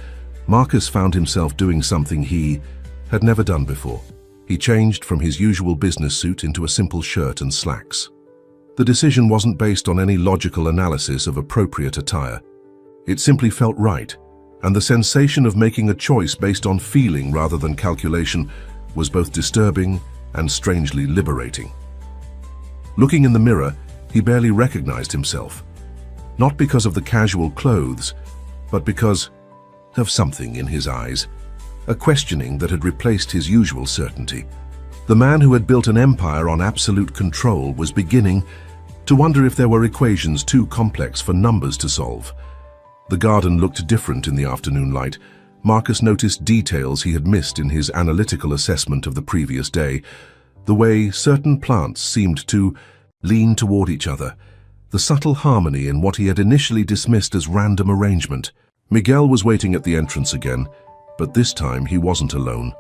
Marcus found himself doing something he had never done before. He changed from his usual business suit into a simple shirt and slacks. The decision wasn't based on any logical analysis of appropriate attire. It simply felt right, and the sensation of making a choice based on feeling rather than calculation was both disturbing and strangely liberating. Looking in the mirror, he barely recognized himself. Not because of the casual clothes, but because of something in his eyes, a questioning that had replaced his usual certainty. The man who had built an empire on absolute control was beginning to wonder if there were equations too complex for numbers to solve. The garden looked different in the afternoon light. Marcus noticed details he had missed in his analytical assessment of the previous day, the way certain plants seemed to lean toward each other, the subtle harmony in what he had initially dismissed as random arrangement. Miguel was waiting at the entrance again, but this time he wasn't alone.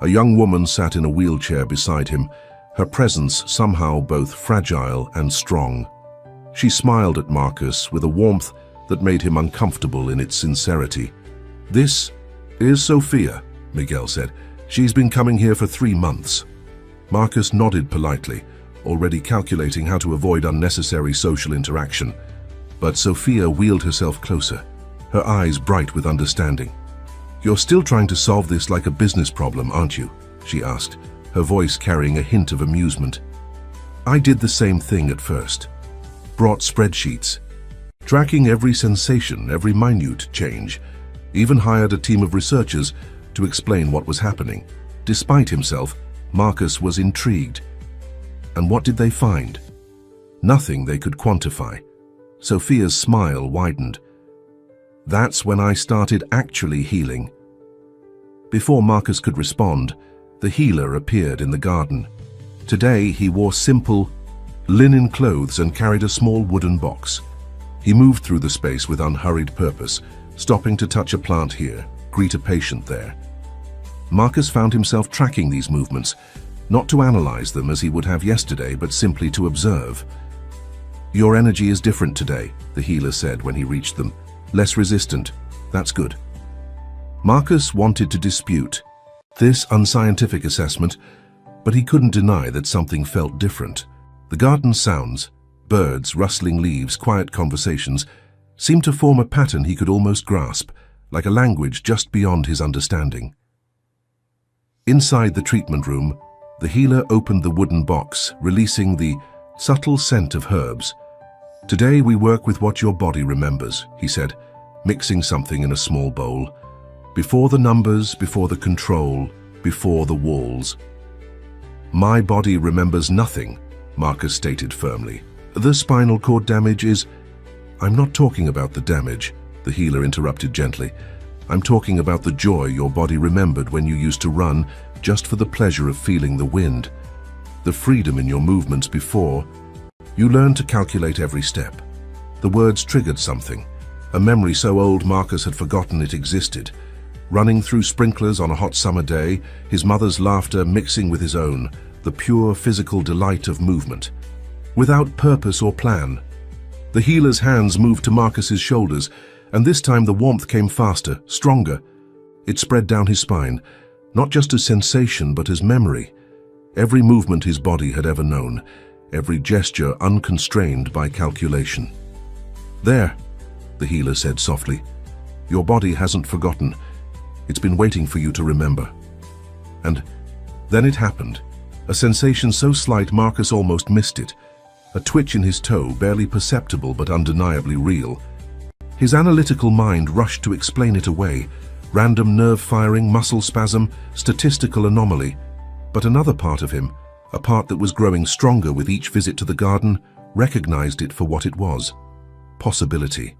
A young woman sat in a wheelchair beside him, her presence somehow both fragile and strong. She smiled at Marcus with a warmth that made him uncomfortable in its sincerity. "This is Sophia," Miguel said. "She's been coming here for 3 months. Marcus nodded politely, already calculating how to avoid unnecessary social interaction. But Sophia wheeled herself closer, her eyes bright with understanding. "You're still trying to solve this like a business problem, aren't you?" she asked, her voice carrying a hint of amusement. "I did the same thing at first. Brought spreadsheets, tracking every sensation, every minute change, even hired a team of researchers to explain what was happening." Despite himself, Marcus was intrigued. And what did they find? Nothing they could quantify. Sophia's smile widened. "That's when I started actually healing." Before Marcus could respond, the healer appeared in the garden. Today he wore simple, linen clothes and carried a small wooden box. He moved through the space with unhurried purpose, stopping to touch a plant here, greet a patient there. Marcus found himself tracking these movements, not to analyze them as he would have yesterday, but simply to observe. "Your energy is different today," the healer said when he reached them. "Less resistant. That's good." Marcus wanted to dispute this unscientific assessment, but he couldn't deny that something felt different. The garden sounds, birds, rustling leaves, quiet conversations, seemed to form a pattern he could almost grasp, like a language just beyond his understanding. Inside the treatment room, the healer opened the wooden box, releasing the subtle scent of herbs. "Today we work with what your body remembers," he said, mixing something in a small bowl. "Before the numbers, before the control, before the walls." "My body remembers nothing," Marcus stated firmly. "The spinal cord damage is—" "I'm not talking about the damage," the healer interrupted gently. "I'm talking about the joy your body remembered when you used to run just for the pleasure of feeling the wind, the freedom in your movements before. You learned to calculate every step." The words triggered something, a memory so old Marcus had forgotten it existed. Running through sprinklers on a hot summer day, his mother's laughter mixing with his own, the pure physical delight of movement. Without purpose or plan. The healer's hands moved to Marcus's shoulders, and this time the warmth came faster, stronger. It spread down his spine, not just as sensation but as memory. Every movement his body had ever known, every gesture unconstrained by calculation. "There," the healer said softly. "Your body hasn't forgotten. It's been waiting for you to remember." And Then it happened. A sensation so slight Marcus almost missed it. A twitch in his toe, barely perceptible but undeniably real. His analytical mind rushed to explain it away. Random nerve firing, muscle spasm, statistical anomaly. But another part of him, a part that was growing stronger with each visit to the garden, recognized it for what it was. Possibility.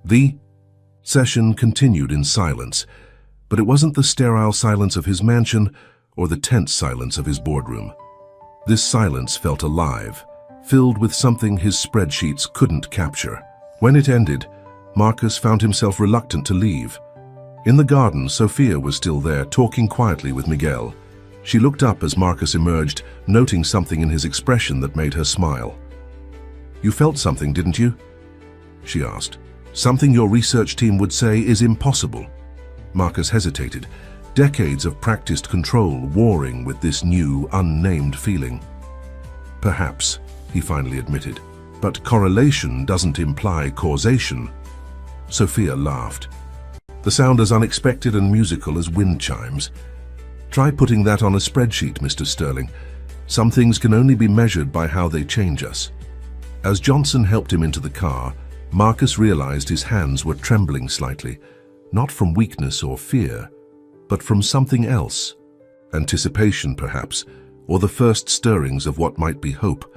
The session continued in silence, but it wasn't the sterile silence of his mansion or the tense silence of his boardroom. This silence felt alive, filled with something his spreadsheets couldn't capture. When it ended, Marcus found himself reluctant to leave. In the garden, Sophia was still there, talking quietly with Miguel. She looked up as Marcus emerged, noting something in his expression that made her smile. "You felt something, didn't you?" she asked. "Something your research team would say is impossible." Marcus hesitated, decades of practiced control warring with this new, unnamed feeling. "Perhaps," he finally admitted, "but correlation doesn't imply causation." Sophia laughed. The sound as unexpected and musical as wind chimes. "Try putting that on a spreadsheet, Mr. Sterling. Some things can only be measured by how they change us." As Johnson helped him into the car, Marcus realized his hands were trembling slightly, not from weakness or fear, but from something else. Anticipation, perhaps, or the first stirrings of what might be hope.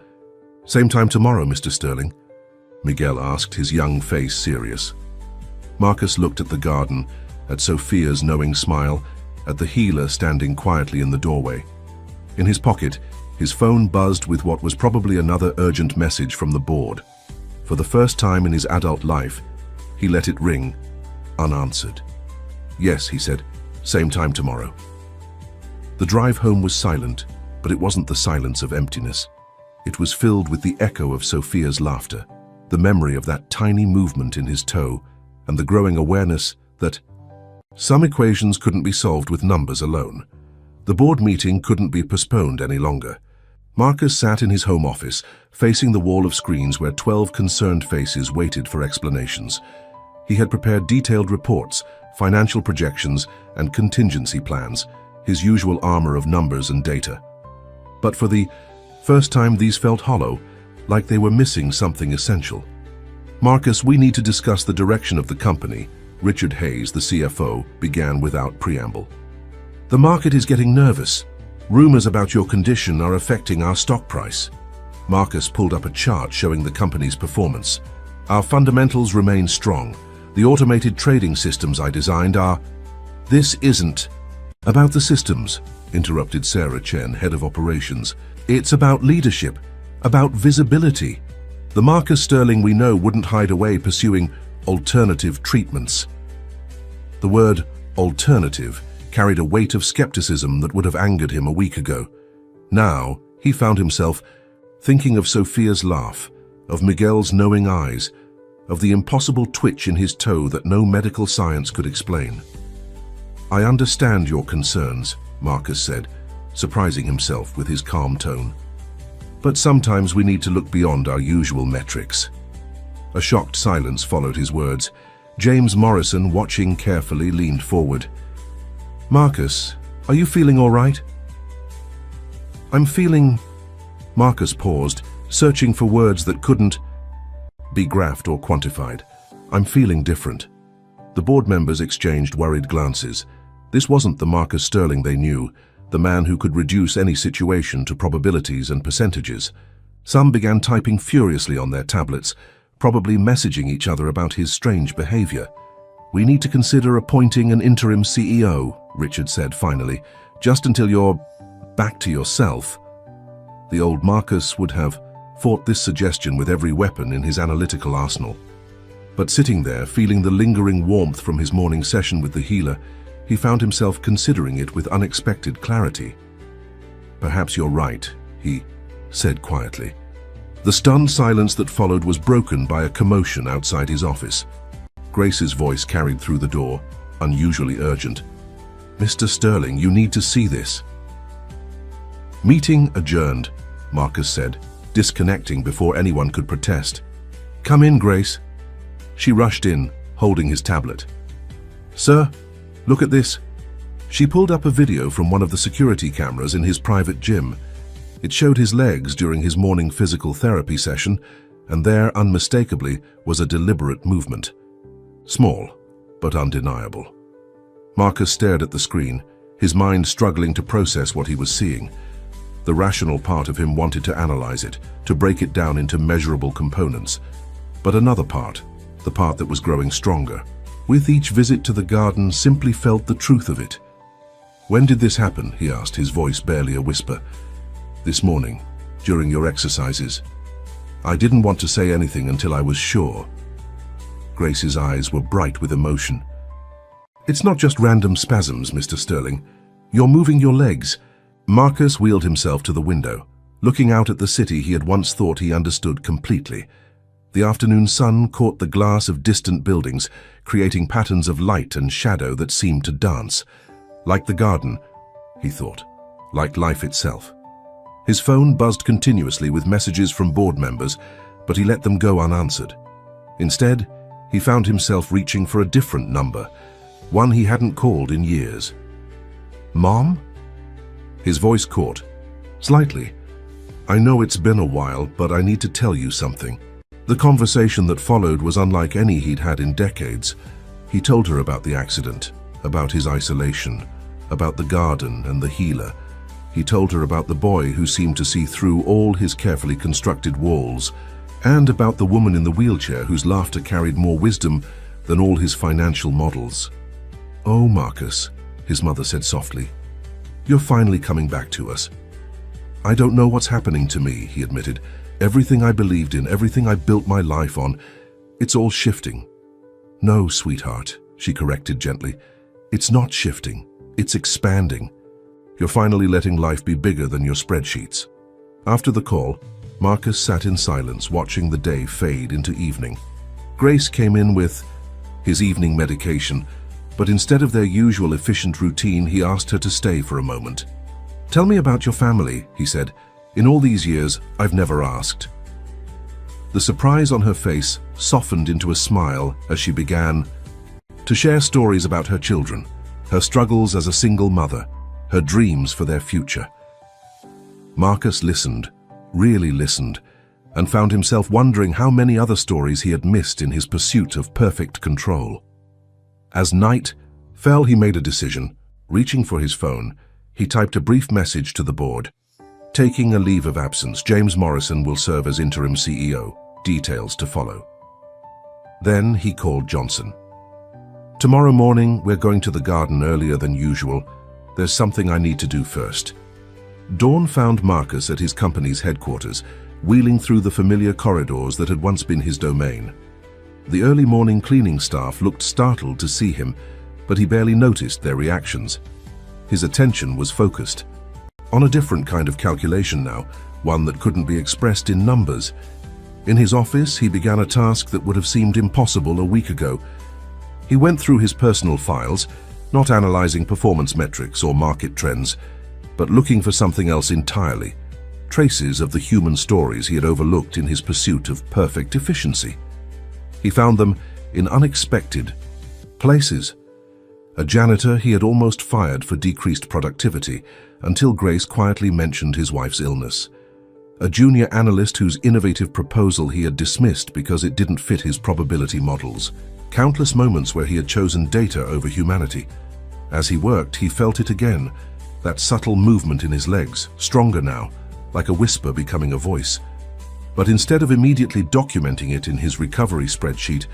"Same time tomorrow, Mr. Sterling?" Miguel asked, his young face serious. Marcus looked at the garden, at Sophia's knowing smile, at the healer standing quietly in the doorway. In his pocket, his phone buzzed with what was probably another urgent message from the board. For the first time in his adult life, he let it ring, unanswered. "Yes," he said, "same time tomorrow." The drive home was silent, but it wasn't the silence of emptiness. It was filled with the echo of Sophia's laughter, the memory of that tiny movement in his toe, and the growing awareness that some equations couldn't be solved with numbers alone. The board meeting couldn't be postponed any longer. Marcus sat in his home office, facing the wall of screens where 12 concerned faces waited for explanations. He had prepared detailed reports, financial projections, and contingency plans, his usual armor of numbers and data. But for the first time, these felt hollow, like they were missing something essential. "Marcus, we need to discuss the direction of the company," Richard Hayes, the CFO, began without preamble. "The market is getting nervous. Rumors about your condition are affecting our stock price." Marcus pulled up a chart showing the company's performance. "Our fundamentals remain strong. The automated trading systems I designed are—" "This isn't about the systems," interrupted Sarah Chen, head of operations. "It's about leadership, about visibility. The Marcus Sterling we know wouldn't hide away pursuing alternative treatments." The word alternative carried a weight of skepticism that would have angered him a week ago. Now, he found himself thinking of Sophia's laugh, of Miguel's knowing eyes, of the impossible twitch in his toe that no medical science could explain. "I understand your concerns," Marcus said, surprising himself with his calm tone. "But sometimes we need to look beyond our usual metrics." A shocked silence followed his words. James Morrison, watching carefully, leaned forward. "Marcus, are you feeling all right?" "I'm feeling—" Marcus paused, searching for words that couldn't be graphed or quantified. "I'm feeling different." The board members exchanged worried glances. This wasn't the Marcus Sterling they knew, the man who could reduce any situation to probabilities and percentages. Some began typing furiously on their tablets, probably messaging each other about his strange behavior. "We need to consider appointing an interim CEO," Richard said finally, "just until you're back to yourself." The old Marcus would have fought this suggestion with every weapon in his analytical arsenal. But sitting there, feeling the lingering warmth from his morning session with the healer, he found himself considering it with unexpected clarity. "Perhaps you're right," he said quietly. The stunned silence that followed was broken by a commotion outside his office. Grace's voice carried through the door, unusually urgent. "Mr. Sterling, you need to see this." "Meeting adjourned," Marcus said, disconnecting before anyone could protest. "Come in, Grace." She rushed in, holding his tablet. "Sir, look at this." She pulled up a video from one of the security cameras in his private gym. It showed his legs during his morning physical therapy session, and there, unmistakably, was a deliberate movement. Small, but undeniable. Marcus stared at the screen, his mind struggling to process what he was seeing. The rational part of him wanted to analyze it, to break it down into measurable components. But another part, the part that was growing stronger, with each visit to the garden simply felt the truth of it. "When did this happen?" he asked, his voice barely a whisper. "This morning, during your exercises. I didn't want to say anything until I was sure." Grace's eyes were bright with emotion. "It's not just random spasms, Mr. Sterling. You're moving your legs." Marcus wheeled himself to the window, looking out at the city he had once thought he understood completely. The afternoon sun caught the glass of distant buildings, creating patterns of light and shadow that seemed to dance. Like the garden, he thought, like life itself. His phone buzzed continuously with messages from board members, but he let them go unanswered. Instead, he found himself reaching for a different number, one he hadn't called in years. "Mom?" His voice caught. "Slightly. I know it's been a while, but I need to tell you something." The conversation that followed was unlike any he'd had in decades. He told her about the accident, about his isolation, about the garden and the healer. He told her about the boy who seemed to see through all his carefully constructed walls, and about the woman in the wheelchair whose laughter carried more wisdom than all his financial models. "Oh, Marcus," his mother said softly, "you're finally coming back to us." "I don't know what's happening to me," he admitted. "Everything I believed in, everything I built my life on, it's all shifting." "No, sweetheart," she corrected gently. "It's not shifting, it's expanding. You're finally letting life be bigger than your spreadsheets." After the call, Marcus sat in silence, watching the day fade into evening. Grace came in with his evening medication, but instead of their usual efficient routine, he asked her to stay for a moment. "Tell me about your family," he said. "In all these years, I've never asked." The surprise on her face softened into a smile as she began to share stories about her children, her struggles as a single mother, her dreams for their future. Marcus listened, really listened, and found himself wondering how many other stories he had missed in his pursuit of perfect control. As night fell, he made a decision. Reaching for his phone, he typed a brief message to the board. "Taking a leave of absence. James Morrison will serve as interim CEO. Details to follow." Then he called Johnson. "Tomorrow morning, we're going to the garden earlier than usual. There's something I need to do first." Dawn found Marcus at his company's headquarters, wheeling through the familiar corridors that had once been his domain. The early morning cleaning staff looked startled to see him, but he barely noticed their reactions. His attention was focused on a different kind of calculation now, one that couldn't be expressed in numbers. In his office, he began a task that would have seemed impossible a week ago. He went through his personal files, not analyzing performance metrics or market trends, but looking for something else entirely, traces of the human stories he had overlooked in his pursuit of perfect efficiency. He found them in unexpected places. A janitor he had almost fired for decreased productivity until Grace quietly mentioned his wife's illness. A junior analyst whose innovative proposal he had dismissed because it didn't fit his probability models. Countless moments where he had chosen data over humanity. As he worked, he felt it again, that subtle movement in his legs, stronger now, like a whisper becoming a voice. But instead of immediately documenting it in his recovery spreadsheet,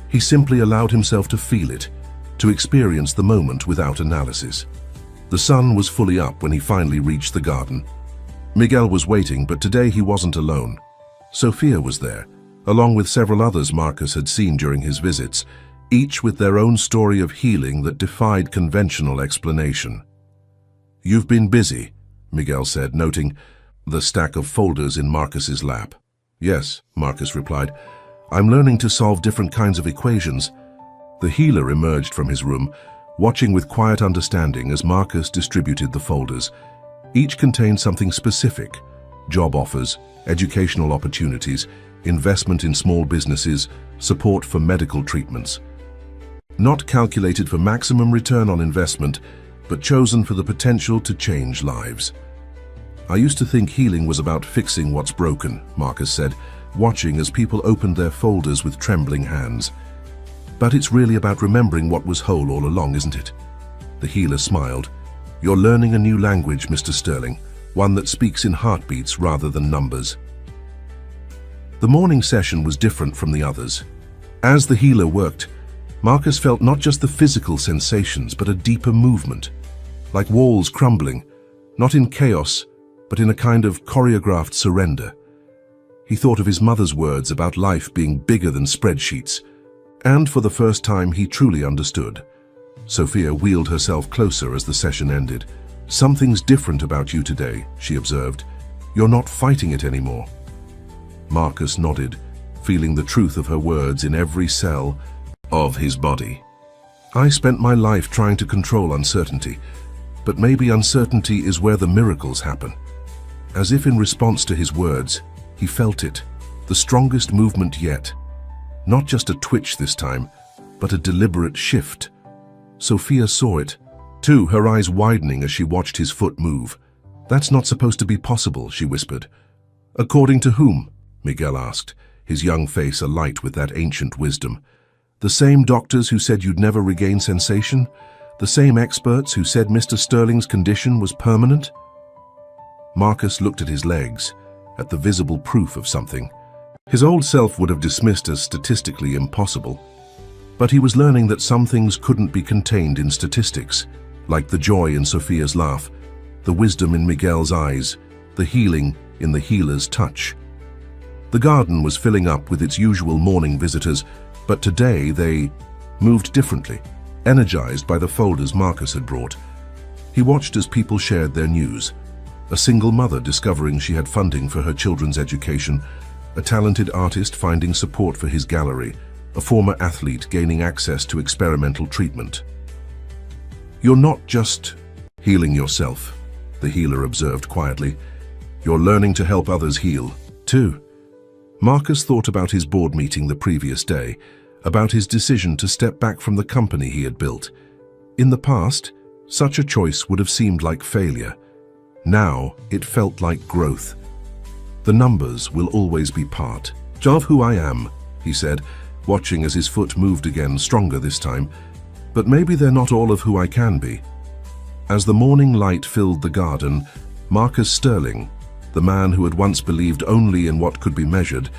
he simply allowed himself to feel it, to experience the moment without analysis. The sun was fully up when he finally reached the garden. Miguel was waiting, but today he wasn't alone. Sophia was there, along with several others Marcus had seen during his visits, each with their own story of healing that defied conventional explanation. "You've been busy," Miguel said, noting the stack of folders in Marcus's lap. "Yes," Marcus replied. "I'm learning to solve different kinds of equations." The healer emerged from his room, watching with quiet understanding as Marcus distributed the folders. Each contained something specific: job offers, educational opportunities, investment in small businesses, support for medical treatments. Not calculated for maximum return on investment, but chosen for the potential to change lives. "I used to think healing was about fixing what's broken," Marcus said, watching as people opened their folders with trembling hands. "But it's really about remembering what was whole all along, isn't it?" The healer smiled. "You're learning a new language, Mr. Sterling, one that speaks in heartbeats rather than numbers." The morning session was different from the others. As the healer worked, Marcus felt not just the physical sensations, but a deeper movement, like walls crumbling, not in chaos, but in a kind of choreographed surrender. He thought of his mother's words about life being bigger than spreadsheets, and for the first time he truly understood. Sophia wheeled herself closer as the session ended. "Something's different about you today," she observed. "You're not fighting it anymore." Marcus nodded, feeling the truth of her words in every cell of his body. "I spent my life trying to control uncertainty, but maybe uncertainty is where the miracles happen." As if in response to his words, he felt it, the strongest movement yet. Not just a twitch this time, but a deliberate shift. Sophia saw it, too, her eyes widening as she watched his foot move. "That's not supposed to be possible," she whispered. "According to whom?" Miguel asked, his young face alight with that ancient wisdom. "The same doctors who said you'd never regain sensation? The same experts who said Mr. Sterling's condition was permanent?" Marcus looked at his legs, at the visible proof of something. His old self would have dismissed as statistically impossible. But he was learning that some things couldn't be contained in statistics, like the joy in Sophia's laugh, the wisdom in Miguel's eyes, the healing in the healer's touch. The garden was filling up with its usual morning visitors, but today they moved differently, energized by the folders Marcus had brought. He watched as people shared their news. A single mother discovering she had funding for her children's education, a talented artist finding support for his gallery, a former athlete gaining access to experimental treatment. "You're not just healing yourself," the healer observed quietly. "You're learning to help others heal, too." Marcus thought about his board meeting the previous day, about his decision to step back from the company he had built. In the past, such a choice would have seemed like failure. Now, it felt like growth. "The numbers will always be part of who I am," he said, watching as his foot moved again, stronger this time. "But maybe they're not all of who I can be." As the morning light filled the garden, Marcus Sterling, the man who had once believed only in what could be measured,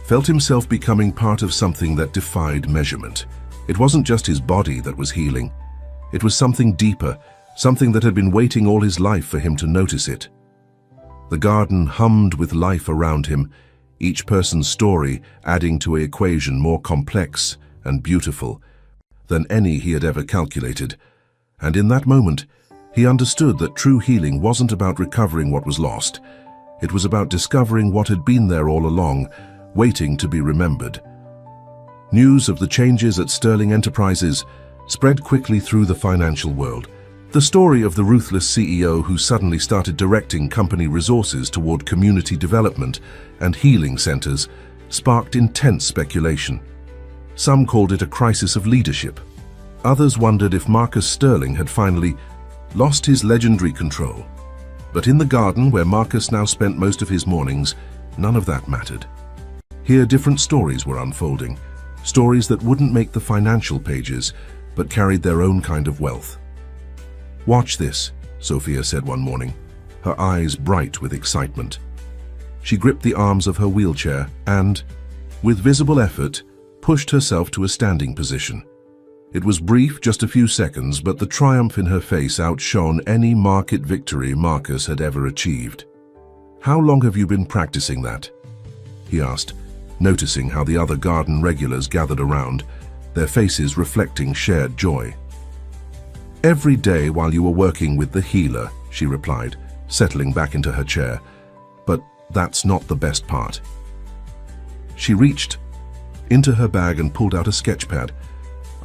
felt himself becoming part of something that defied measurement. It wasn't just his body that was healing. It was something deeper, something that had been waiting all his life for him to notice it. The garden hummed with life around him, each person's story adding to an equation more complex and beautiful than any he had ever calculated. And in that moment, he understood that true healing wasn't about recovering what was lost. It was about discovering what had been there all along, waiting to be remembered. News of the changes at Sterling Enterprises spread quickly through the financial world. The story of the ruthless CEO who suddenly started directing company resources toward community development and healing centers sparked intense speculation. Some called it a crisis of leadership. Others wondered if Marcus Sterling had finally lost his legendary control. But in the garden, where Marcus now spent most of his mornings, none of that mattered. Here different stories were unfolding, stories that wouldn't make the financial pages, but carried their own kind of wealth. "Watch this," Sophia said one morning, her eyes bright with excitement. She gripped the arms of her wheelchair and, with visible effort, pushed herself to a standing position. It was brief, just a few seconds, but the triumph in her face outshone any market victory Marcus had ever achieved. "How long have you been practicing that?" he asked, noticing how the other garden regulars gathered around, their faces reflecting shared joy. "Every day while you were working with the healer," she replied, settling back into her chair. "But that's not the best part." She reached into her bag and pulled out a sketch pad.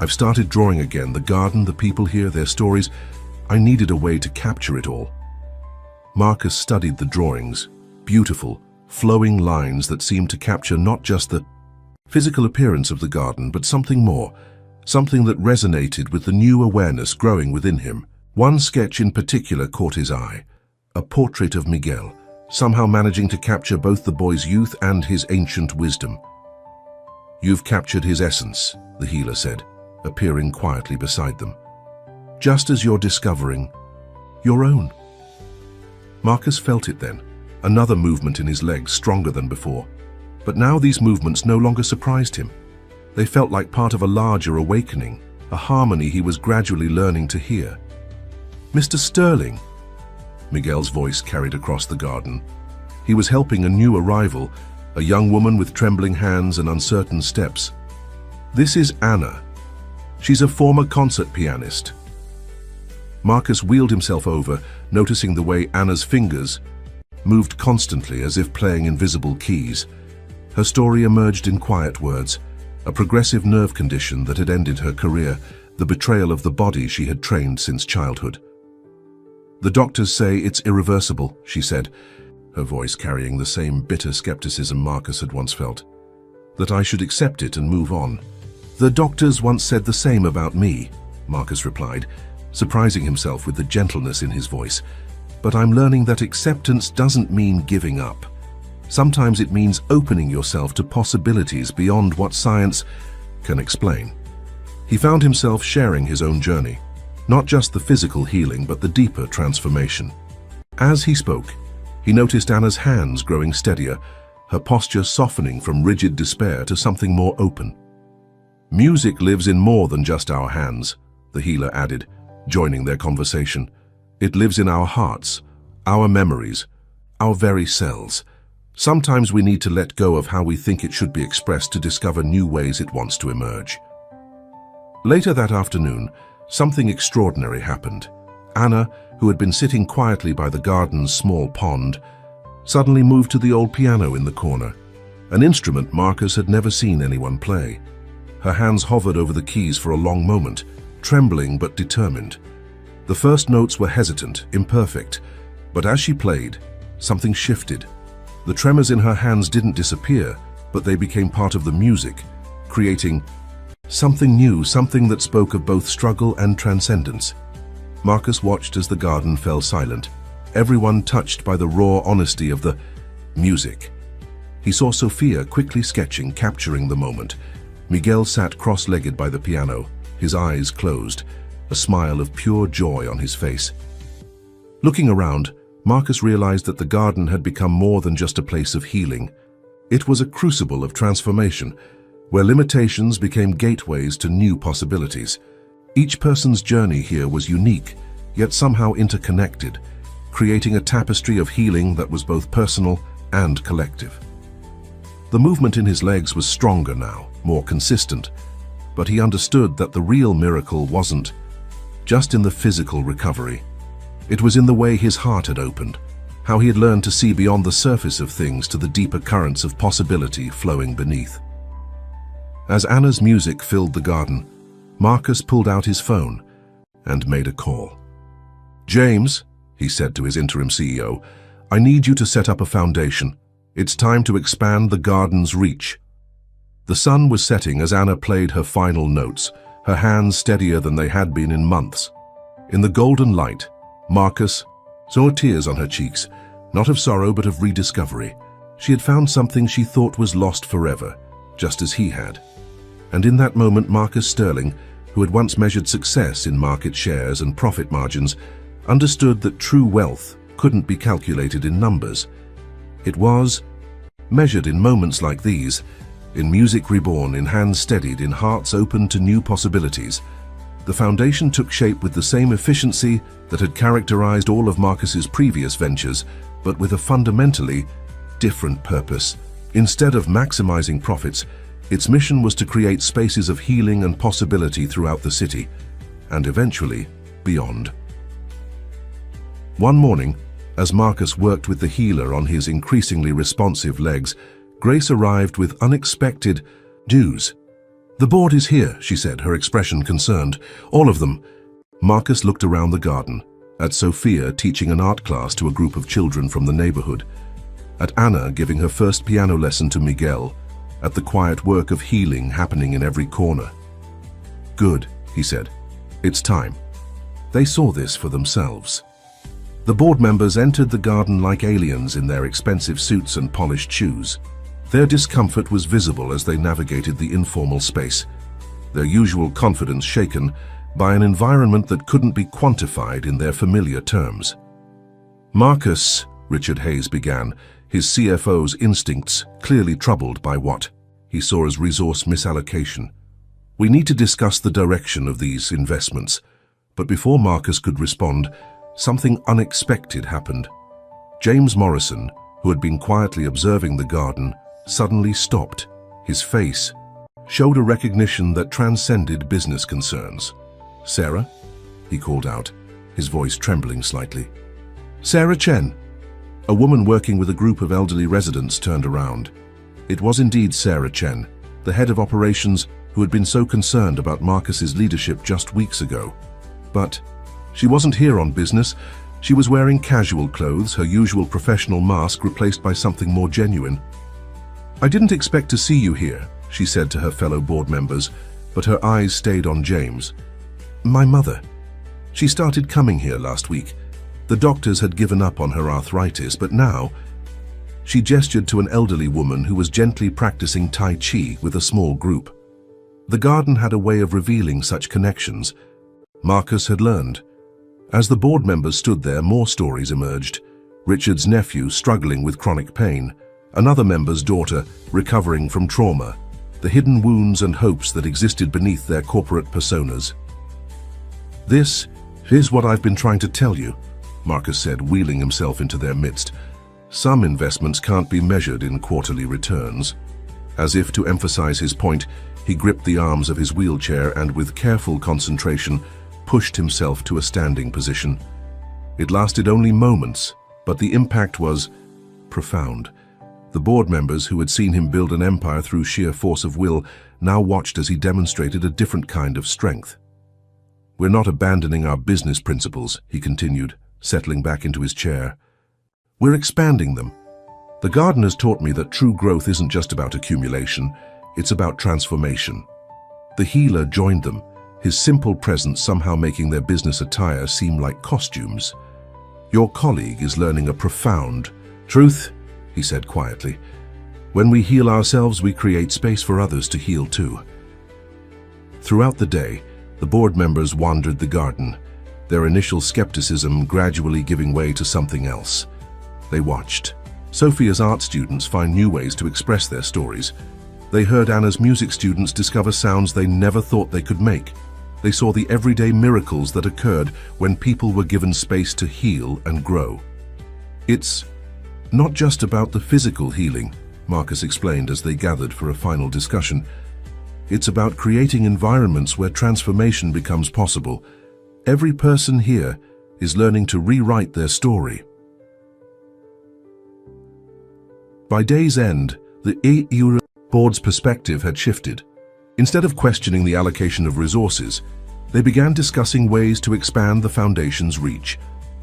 "I've started drawing again, the garden, the people here, their stories. I needed a way to capture it all." Marcus studied the drawings, beautiful, flowing lines that seemed to capture not just the physical appearance of the garden, but something more, something that resonated with the new awareness growing within him, One sketch in particular caught his eye, a portrait of Miguel, somehow managing to capture both the boy's youth and his ancient wisdom. "You've captured his essence," the healer said, appearing quietly beside them. "Just as you're discovering your own." Marcus felt it then, another movement in his legs stronger than before. But now these movements no longer surprised him. They felt like part of a larger awakening, a harmony he was gradually learning to hear. "Mr. Sterling," Miguel's voice carried across the garden. He was helping a new arrival, a young woman with trembling hands and uncertain steps. "This is Anna. She's a former concert pianist." Marcus wheeled himself over, noticing the way Anna's fingers moved constantly as if playing invisible keys. Her story emerged in quiet words, a progressive nerve condition that had ended her career, the betrayal of the body she had trained since childhood. "The doctors say it's irreversible," she said, her voice carrying the same bitter skepticism Marcus had once felt. "That I should accept it and move on." "The doctors once said the same about me," Marcus replied, surprising himself with the gentleness in his voice. "But I'm learning that acceptance doesn't mean giving up. Sometimes it means opening yourself to possibilities beyond what science can explain." He found himself sharing his own journey, not just the physical healing but the deeper transformation. As he spoke, he noticed Anna's hands growing steadier, her posture softening from rigid despair to something more open. "Music lives in more than just our hands," the healer added, joining their conversation. "It lives in our hearts, our memories, our very selves. Sometimes we need to let go of how we think it should be expressed to discover new ways it wants to emerge." Later that afternoon, something extraordinary happened. Anna, who had been sitting quietly by the garden's small pond, suddenly moved to the old piano in the corner, an instrument Marcus had never seen anyone play. Her hands hovered over the keys for a long moment, trembling but determined. The first notes were hesitant, imperfect, but as she played, something shifted. The tremors in her hands didn't disappear, but they became part of the music, creating something new, something that spoke of both struggle and transcendence. Marcus watched as the garden fell silent, everyone touched by the raw honesty of the music. He saw Sophia quickly sketching, capturing the moment. Miguel sat cross-legged by the piano, his eyes closed, a smile of pure joy on his face. Looking around, Marcus realized that the garden had become more than just a place of healing. It was a crucible of transformation, where limitations became gateways to new possibilities. Each person's journey here was unique, yet somehow interconnected, creating a tapestry of healing that was both personal and collective. The movement in his legs was stronger now, more consistent, but he understood that the real miracle wasn't just in the physical recovery. It was in the way his heart had opened, how he had learned to see beyond the surface of things to the deeper currents of possibility flowing beneath. As Anna's music filled the garden, Marcus pulled out his phone and made a call. "James," he said to his interim CEO, "I need you to set up a foundation. It's time to expand the garden's reach." The sun was setting as Anna played her final notes, her hands steadier than they had been in months. In the golden light, Marcus saw tears on her cheeks, not of sorrow but of rediscovery. She had found something she thought was lost forever, just as he had. And in that moment, Marcus Sterling, who had once measured success in market shares and profit margins, understood that true wealth couldn't be calculated in numbers. It was measured in moments like these, in music reborn, in hands steadied, in hearts open to new possibilities. The foundation took shape with the same efficiency that had characterized all of Marcus's previous ventures, but with a fundamentally different purpose. Instead of maximizing profits, its mission was to create spaces of healing and possibility throughout the city, and eventually beyond. One morning, as Marcus worked with the healer on his increasingly responsive legs, Grace arrived with unexpected news. "The board is here," she said, her expression concerned. "All of them." Marcus looked around the garden, at Sophia teaching an art class to a group of children from the neighborhood, at Anna giving her first piano lesson to Miguel, at the quiet work of healing happening in every corner. "Good," he said. "It's time." They saw this for themselves. The board members entered the garden like aliens in their expensive suits and polished shoes. Their discomfort was visible as they navigated the informal space, their usual confidence shaken by an environment that couldn't be quantified in their familiar terms. "Marcus," Richard Hayes began, his CFO's instincts clearly troubled by what he saw as resource misallocation. "We need to discuss the direction of these investments." But before Marcus could respond, something unexpected happened. James Morrison, who had been quietly observing the garden, suddenly stopped. His face showed a recognition that transcended business concerns. "Sarah?" he called out, his voice trembling slightly. "Sarah Chen." A woman working with a group of elderly residents turned around. It was indeed Sarah Chen, the head of operations who had been so concerned about Marcus's leadership just weeks ago. But she wasn't here on business. She was wearing casual clothes, her usual professional mask replaced by something more genuine. "I didn't expect to see you here," she said to her fellow board members, but her eyes stayed on James. "My mother. She started coming here last week. The doctors had given up on her arthritis, but now..." She gestured to an elderly woman who was gently practicing Tai Chi with a small group. The garden had a way of revealing such connections. Marcus had learned. As the board members stood there, more stories emerged. Richard's nephew struggling with chronic pain, another member's daughter recovering from trauma, the hidden wounds and hopes that existed beneath their corporate personas. "This is what I've been trying to tell you," Marcus said, wheeling himself into their midst. "Some investments can't be measured in quarterly returns." As if to emphasize his point, he gripped the arms of his wheelchair and with careful concentration pushed himself to a standing position. It lasted only moments, but the impact was profound. The board members who had seen him build an empire through sheer force of will now watched as he demonstrated a different kind of strength. "We're not abandoning our business principles," he continued, settling back into his chair. "We're expanding them. The garden has taught me that true growth isn't just about accumulation, it's about transformation." The healer joined them, his simple presence somehow making their business attire seem like costumes. "Your colleague is learning a profound truth," he said quietly. "When we heal ourselves, we create space for others to heal too." Throughout the day, the board members wandered the garden, their initial skepticism gradually giving way to something else. They watched Sophia's art students find new ways to express their stories. They heard Anna's music students discover sounds they never thought they could make. They saw the everyday miracles that occurred when people were given space to heal and grow. "It's not just about the physical healing," Marcus explained as they gathered for a final discussion. "It's about creating environments where transformation becomes possible. Every person here is learning to rewrite their story." By day's end, the EU board's perspective had shifted. Instead of questioning the allocation of resources, they began discussing ways to expand the foundation's reach.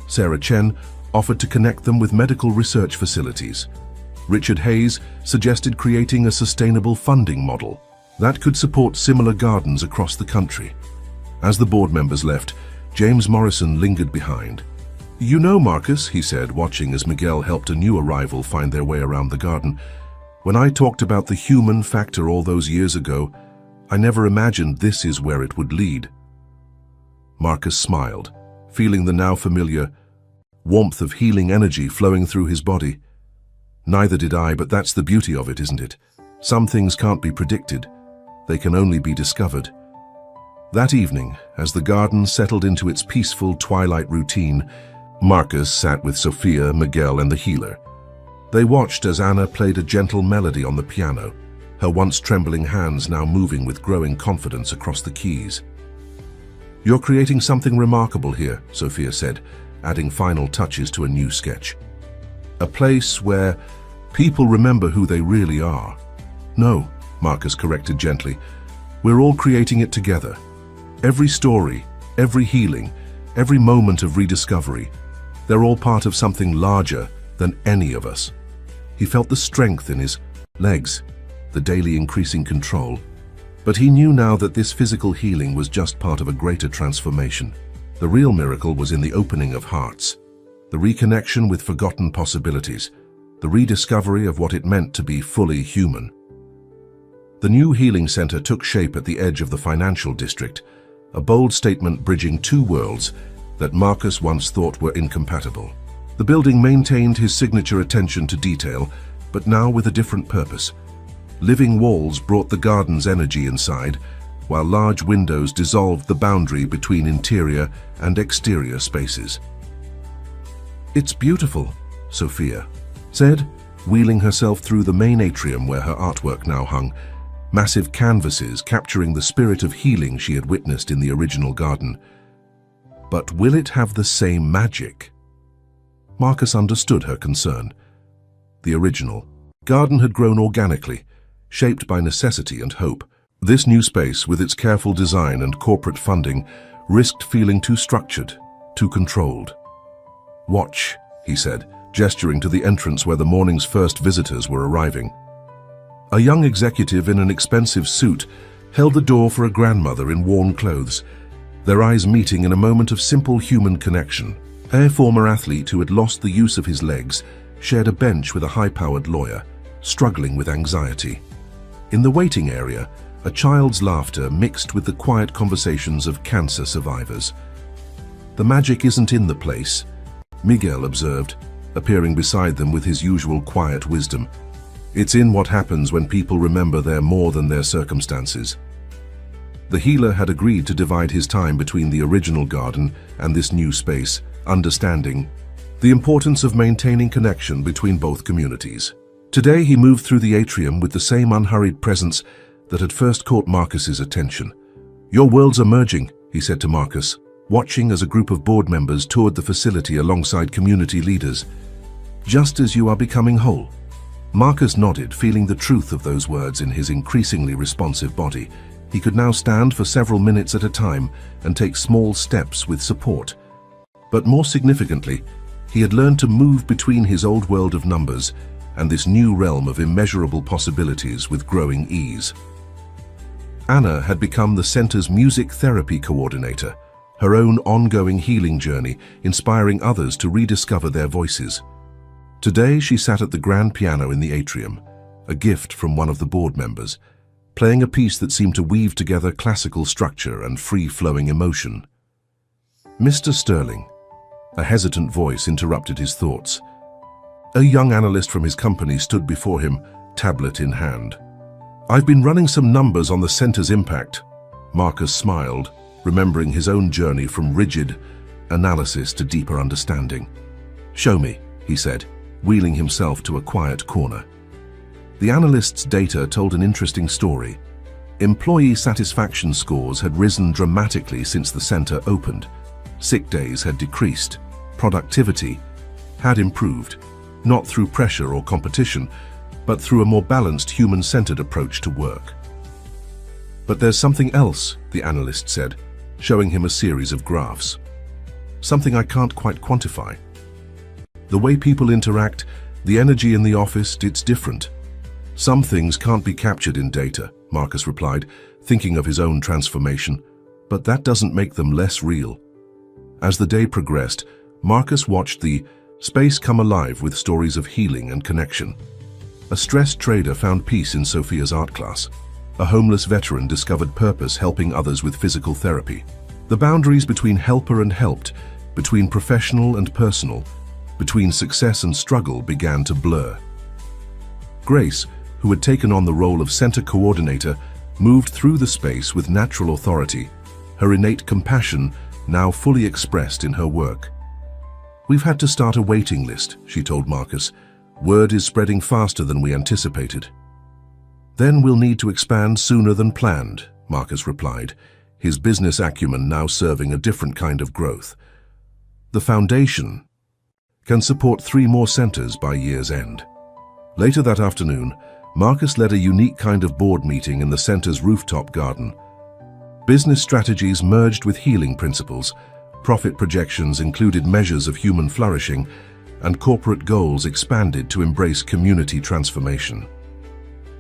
Sarah Chen offered to connect them with medical research facilities. Richard Hayes suggested creating a sustainable funding model that could support similar gardens across the country. As the board members left, James Morrison lingered behind. "You know, Marcus," he said, watching as Miguel helped a new arrival find their way around the garden, "when I talked about the human factor all those years ago, I never imagined this is where it would lead." Marcus smiled, feeling the now familiar warmth of healing energy flowing through his body. "Neither did I, but that's the beauty of it, isn't it? Some things can't be predicted. They can only be discovered." That evening, as the garden settled into its peaceful twilight routine, Marcus sat with Sophia, Miguel, and the healer. They watched as Anna played a gentle melody on the piano, her once trembling hands now moving with growing confidence across the keys. "You're creating something remarkable here," Sophia said, adding final touches to a new sketch. "A place where people remember who they really are." "No," Marcus corrected gently. "We're all creating it together. Every story, every healing, every moment of rediscovery, they're all part of something larger than any of us." He felt the strength in his legs, the daily increasing control. But he knew now that this physical healing was just part of a greater transformation. The real miracle was in the opening of hearts, the reconnection with forgotten possibilities, the rediscovery of what it meant to be fully human. The new healing center took shape at the edge of the financial district, a bold statement bridging two worlds that Marcus once thought were incompatible. The building maintained his signature attention to detail, but now with a different purpose. Living walls brought the garden's energy inside, while large windows dissolved the boundary between interior and exterior spaces. "It's beautiful," Sophia said, wheeling herself through the main atrium where her artwork now hung, massive canvases capturing the spirit of healing she had witnessed in the original garden. But will it have the same magic? Marcus understood her concern. The original garden had grown organically, shaped by necessity and hope. This new space, with its careful design and corporate funding, risked feeling too structured, too controlled. "Watch," he said, gesturing to the entrance where the morning's first visitors were arriving. A young executive in an expensive suit held the door for a grandmother in worn clothes, their eyes meeting in a moment of simple human connection. A former athlete who had lost the use of his legs shared a bench with a high-powered lawyer, struggling with anxiety. In the waiting area, a child's laughter mixed with the quiet conversations of cancer survivors. "The magic isn't in the place," Miguel observed, appearing beside them with his usual quiet wisdom. "It's in what happens when people remember they're more than their circumstances." The healer had agreed to divide his time between the original garden and this new space, understanding the importance of maintaining connection between both communities. Today he moved through the atrium with the same unhurried presence that had first caught Marcus's attention. "Your worlds are merging," he said to Marcus, watching as a group of board members toured the facility alongside community leaders. "Just as you are becoming whole." Marcus nodded, feeling the truth of those words in his increasingly responsive body. He could now stand for several minutes at a time and take small steps with support. But more significantly, he had learned to move between his old world of numbers and this new realm of immeasurable possibilities with growing ease. Anna had become the center's music therapy coordinator, her own ongoing healing journey inspiring others to rediscover their voices. Today she sat at the grand piano in the atrium, a gift from one of the board members, playing a piece that seemed to weave together classical structure and free-flowing emotion. "Mr. Sterling," a hesitant voice interrupted his thoughts. A young analyst from his company stood before him, tablet in hand. "I've been running some numbers on the center's impact." Marcus smiled, remembering his own journey from rigid analysis to deeper understanding. "Show me," he said, wheeling himself to a quiet corner. The analyst's data told an interesting story. Employee satisfaction scores had risen dramatically since the center opened. Sick days had decreased. Productivity had improved, not through pressure or competition, but through a more balanced, human-centered approach to work. "But there's something else," the analyst said, showing him a series of graphs. "Something I can't quite quantify. The way people interact, the energy in the office, it's different." "Some things can't be captured in data," Marcus replied, thinking of his own transformation, "but that doesn't make them less real." As the day progressed, Marcus watched the space come alive with stories of healing and connection. A stressed trader found peace in Sophia's art class. A homeless veteran discovered purpose helping others with physical therapy. The boundaries between helper and helped, between professional and personal, between success and struggle began to blur. Grace, who had taken on the role of center coordinator, moved through the space with natural authority, her innate compassion now fully expressed in her work. "We've had to start a waiting list," she told Marcus. "Word is spreading faster than we anticipated." "Then we'll need to expand sooner than planned," Marcus replied, his business acumen now serving a different kind of growth. "The foundation can support 3 more centers by year's end." Later that afternoon, Marcus led a unique kind of board meeting in the center's rooftop garden. Business strategies merged with healing principles, profit projections included measures of human flourishing, and corporate goals expanded to embrace community transformation.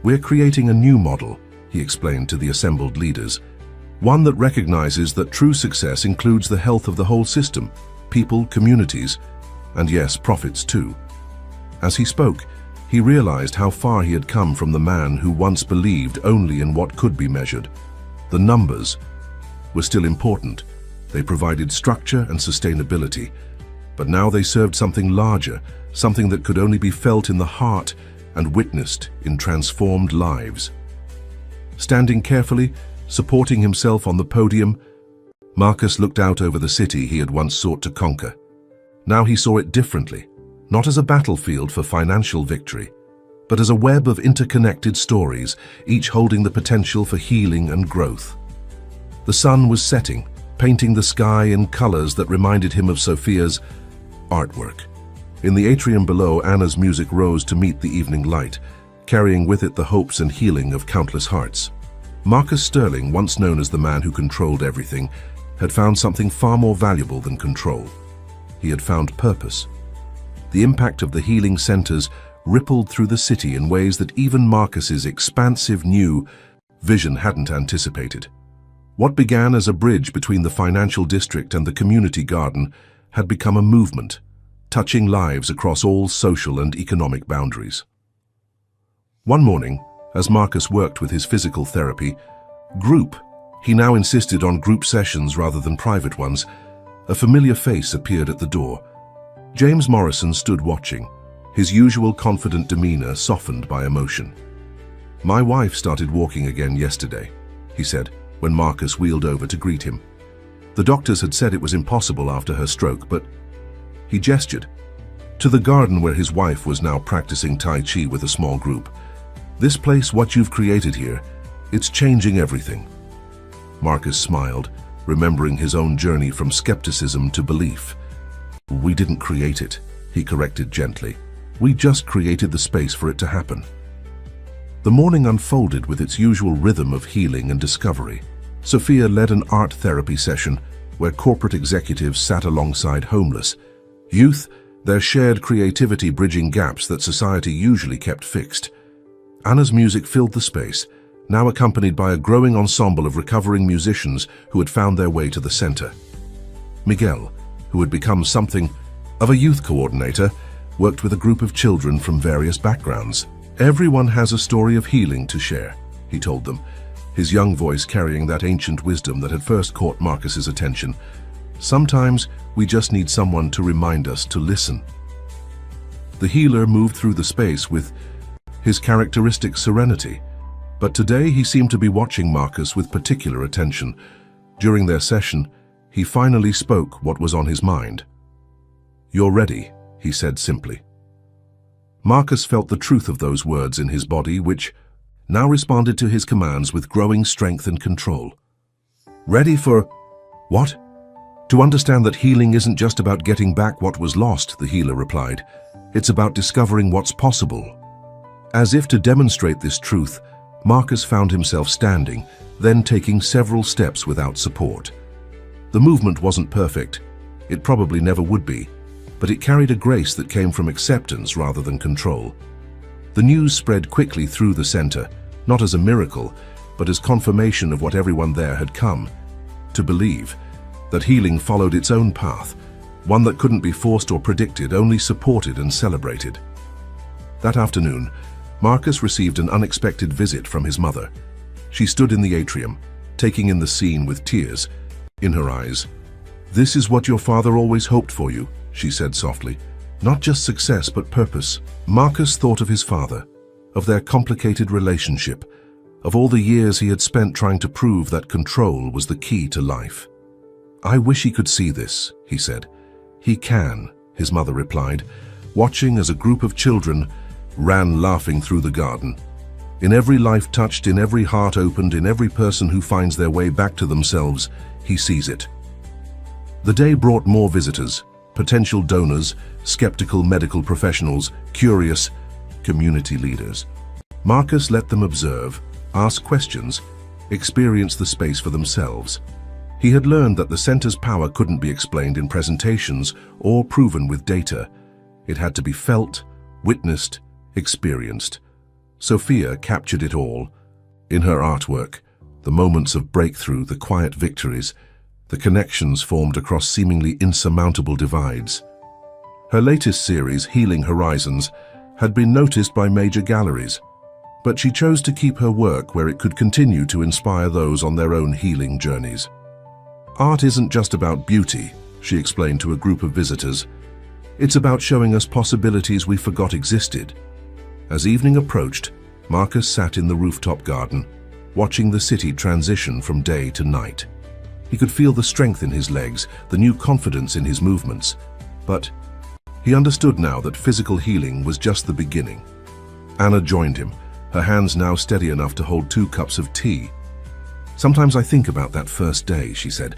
"We're creating a new model," he explained to the assembled leaders. One that recognizes that true success includes the health of the whole system, people, communities, and yes, profits too. As he spoke, he realized how far he had come from the man who once believed only in what could be measured. The numbers were still important. They provided structure and sustainability, but now they served something larger, something that could only be felt in the heart and witnessed in transformed lives. Standing carefully, supporting himself on the podium, Marcus looked out over the city he had once sought to conquer. Now he saw it differently, not as a battlefield for financial victory, but as a web of interconnected stories, each holding the potential for healing and growth. The sun was setting, painting the sky in colors that reminded him of Sophia's artwork. In the atrium below, Anna's music rose to meet the evening light, carrying with it the hopes and healing of countless hearts. Marcus Sterling, once known as the man who controlled everything, had found something far more valuable than control. He had found purpose. The impact of the healing centers rippled through the city in ways that even Marcus's expansive new vision hadn't anticipated. What began as a bridge between the financial district and the community garden had become a movement, touching lives across all social and economic boundaries. One morning, as Marcus worked with his physical therapy, he now insisted on group sessions rather than private ones, a familiar face appeared at the door. James Morrison stood watching, his usual confident demeanor softened by emotion. "My wife started walking again yesterday," he said, when Marcus wheeled over to greet him. "The doctors had said it was impossible after her stroke, but..." He gestured to the garden where his wife was now practicing Tai Chi with a small group. "This place, what you've created here, it's changing everything." Marcus smiled, remembering his own journey from skepticism to belief. "We didn't create it," he corrected gently. "We just created the space for it to happen." The morning unfolded with its usual rhythm of healing and discovery. Sophia led an art therapy session where corporate executives sat alongside homeless youth, their shared creativity bridging gaps that society usually kept fixed. Anna's music filled the space, now accompanied by a growing ensemble of recovering musicians who had found their way to the center. Miguel, who had become something of a youth coordinator, worked with a group of children from various backgrounds. "Everyone has a story of healing to share," he told them, his young voice carrying that ancient wisdom that had first caught Marcus's attention. "Sometimes we just need someone to remind us to listen." The healer moved through the space with his characteristic serenity, but today he seemed to be watching Marcus with particular attention. During their session, he finally spoke what was on his mind. "You're ready," he said simply. Marcus felt the truth of those words in his body, which now responded to his commands with growing strength and control. "Ready for what?" "To understand that healing isn't just about getting back what was lost," the healer replied. "It's about discovering what's possible." As if to demonstrate this truth, Marcus found himself standing, then taking several steps without support. The movement wasn't perfect. It probably never would be, but it carried a grace that came from acceptance rather than control. The news spread quickly through the center, not as a miracle, but as confirmation of what everyone there had come to believe, that healing followed its own path, one that couldn't be forced or predicted, only supported and celebrated. That afternoon, Marcus received an unexpected visit from his mother. She stood in the atrium, taking in the scene with tears in her eyes. "This is what your father always hoped for you," she said softly. "Not just success, but purpose." Marcus thought of his father, of their complicated relationship, of all the years he had spent trying to prove that control was the key to life. "I wish he could see this," he said. "He can," his mother replied, watching as a group of children ran laughing through the garden. In every life touched, in every heart opened, in every person who finds their way back to themselves, he sees it. The day brought more visitors, potential donors, skeptical medical professionals, curious community leaders. Marcus let them observe, ask questions, experience the space for themselves. He had learned that the center's power couldn't be explained in presentations or proven with data. It had to be felt, witnessed, experienced. Sophia captured it all in her artwork, The moments of breakthrough, the quiet victories, the connections formed across seemingly insurmountable divides. Her latest series, Healing Horizons, had been noticed by major galleries, but she chose to keep her work where it could continue to inspire those on their own healing journeys. Art isn't just about beauty, she explained to a group of visitors. It's about showing us possibilities we forgot existed. As evening approached, Marcus sat in the rooftop garden, watching the city transition from day to night. He could feel the strength in his legs, the new confidence in his movements. But he understood now that physical healing was just the beginning. Anna joined him, her hands now steady enough to hold 2 cups of tea. "Sometimes I think about that first day," she said.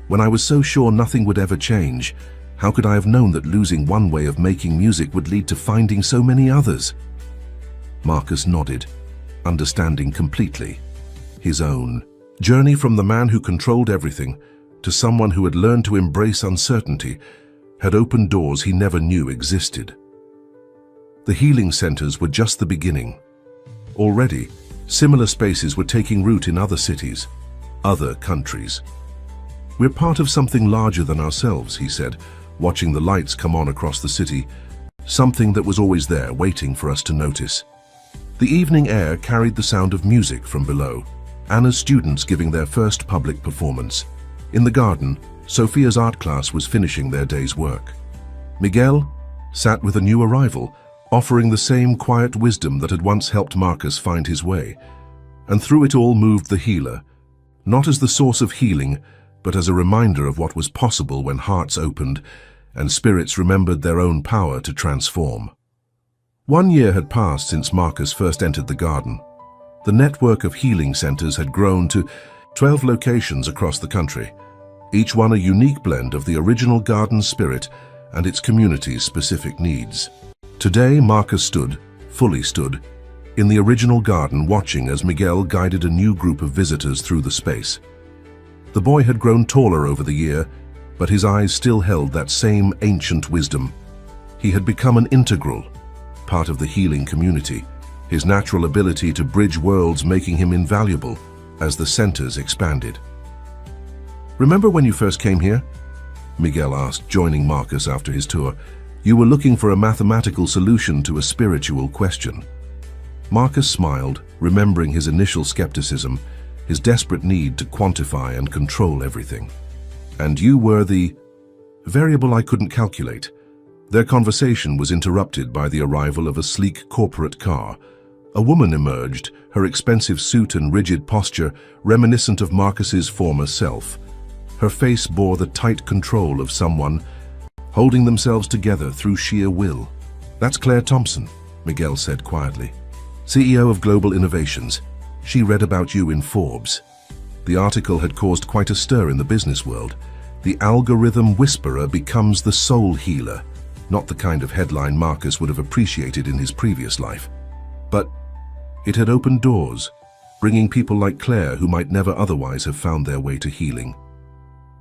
"When I was so sure nothing would ever change, how could I have known that losing one way of making music would lead to finding so many others?" Marcus nodded, understanding completely. His own journey from the man who controlled everything to someone who had learned to embrace uncertainty had opened doors he never knew existed. The healing centers were just the beginning. Already, similar spaces were taking root in other cities, other countries. "We're part of something larger than ourselves," he said, watching the lights come on across the city, something that was always there, waiting for us to notice. The evening air carried the sound of music from below, Anna's students giving their first public performance. In the garden, Sophia's art class was finishing their day's work. Miguel sat with a new arrival, offering the same quiet wisdom that had once helped Marcus find his way. And through it all moved the healer, not as the source of healing, but as a reminder of what was possible when hearts opened and spirits remembered their own power to transform. 1 year had passed since Marcus first entered the garden. The network of healing centers had grown to 12 locations across the country, each one a unique blend of the original garden spirit and its community's specific needs. Today, Marcus fully stood, in the original garden watching as Miguel guided a new group of visitors through the space. The boy had grown taller over the year, but his eyes still held that same ancient wisdom. He had become an integral part of the healing community, his natural ability to bridge worlds making him invaluable as the centers expanded. "Remember when you first came here?" Miguel asked, joining Marcus after his tour. "You were looking for a mathematical solution to a spiritual question." Marcus smiled, remembering his initial skepticism, his desperate need to quantify and control everything. "And you were the variable I couldn't calculate." Their conversation was interrupted by the arrival of a sleek corporate car. A woman emerged, her expensive suit and rigid posture reminiscent of Marcus's former self. Her face bore the tight control of someone holding themselves together through sheer will. "That's Claire Thompson," Miguel said quietly, "CEO of Global Innovations. She read about you in Forbes." The article had caused quite a stir in the business world. The algorithm whisperer becomes the soul healer, not the kind of headline Marcus would have appreciated in his previous life. But it had opened doors, bringing people like Claire who might never otherwise have found their way to healing.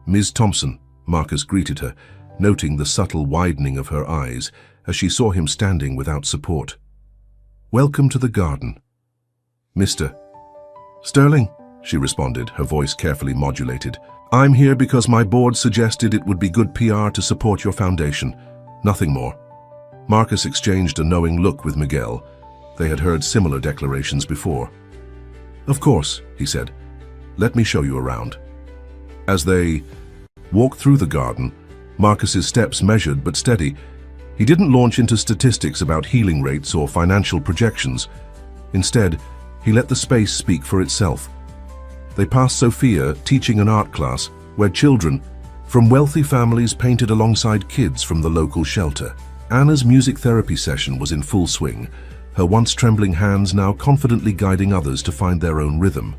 "Ms. Thompson," Marcus greeted her, noting the subtle widening of her eyes as she saw him standing without support. "Welcome to the garden." "Mr. Sterling," she responded, her voice carefully modulated. "I'm here because my board suggested it would be good PR to support your foundation. Nothing more." Marcus exchanged a knowing look with Miguel. They had heard similar declarations before. "Of course," he said. "Let me show you around." As they walked through the garden, Marcus's steps measured but steady. He didn't launch into statistics about healing rates or financial projections. Instead, he let the space speak for itself. They passed Sophia teaching an art class where children from wealthy families painted alongside kids from the local shelter. Anna's music therapy session was in full swing, her once trembling hands now confidently guiding others to find their own rhythm.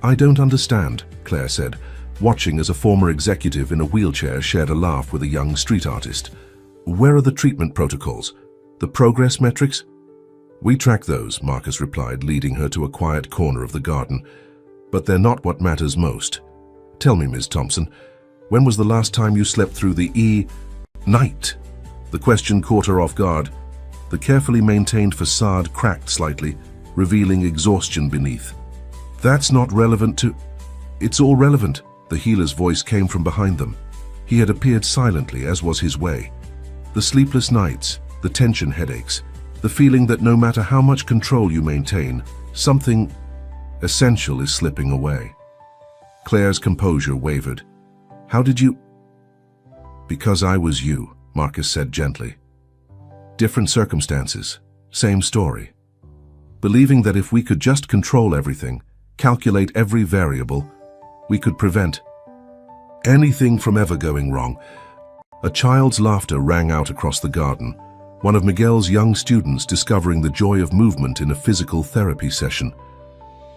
"I don't understand," Claire said, watching as a former executive in a wheelchair shared a laugh with a young street artist. "Where are the treatment protocols? The progress metrics?" "We track those," Marcus replied, leading her to a quiet corner of the garden. "But they're not what matters most. Tell me, Ms. Thompson, when was the last time you slept through the night?" The question caught her off guard. The carefully maintained facade cracked slightly, revealing exhaustion beneath. That's not relevant to... It's all relevant. The healer's voice came from behind them. He had appeared silently, as was his way. The sleepless nights, the tension headaches, the feeling that no matter how much control you maintain, something essential is slipping away. Claire's composure wavered. How did you... Because I was you, Marcus said gently. Different circumstances, same story. Believing that if we could just control everything, calculate every variable, we could prevent anything from ever going wrong. A child's laughter rang out across the garden, one of Miguel's young students discovering the joy of movement in a physical therapy session.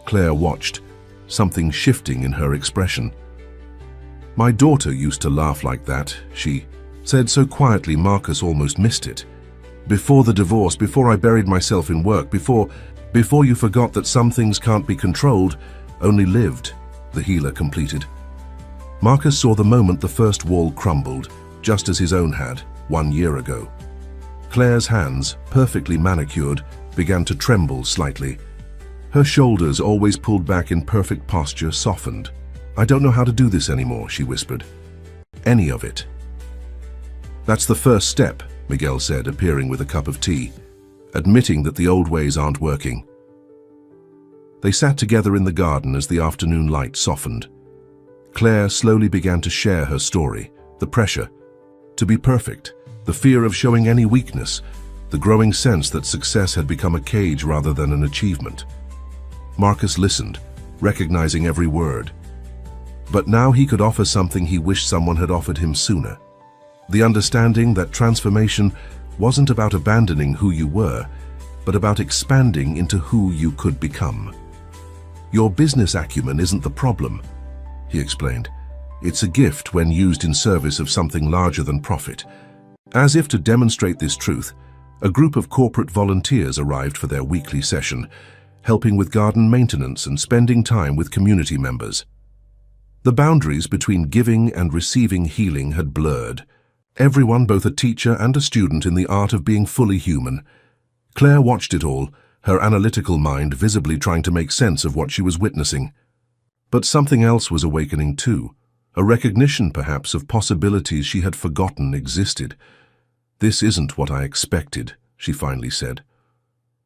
Claire watched, something shifting in her expression. My daughter used to laugh like that, she said so quietly Marcus almost missed it. Before the divorce, before I buried myself in work, before you forgot that some things can't be controlled, only lived, the healer completed. Marcus saw the moment the first wall crumbled, just as his own had, 1 year ago. Claire's hands, perfectly manicured, began to tremble slightly. Her shoulders, always pulled back in perfect posture, softened. I don't know how to do this anymore, she whispered. Any of it. That's the first step, Miguel said, appearing with a cup of tea, admitting that the old ways aren't working. They sat together in the garden as the afternoon light softened. Claire slowly began to share her story, the pressure to be perfect, the fear of showing any weakness, the growing sense that success had become a cage rather than an achievement. Marcus listened, recognizing every word. But now he could offer something he wished someone had offered him sooner. The understanding that transformation wasn't about abandoning who you were, but about expanding into who you could become. Your business acumen isn't the problem, he explained. It's a gift when used in service of something larger than profit. As if to demonstrate this truth, a group of corporate volunteers arrived for their weekly session, helping with garden maintenance and spending time with community members. The boundaries between giving and receiving healing had blurred. Everyone, both a teacher and a student in the art of being fully human. Claire watched it all, her analytical mind visibly trying to make sense of what she was witnessing. But something else was awakening too, a recognition perhaps of possibilities she had forgotten existed. This isn't what I expected, she finally said.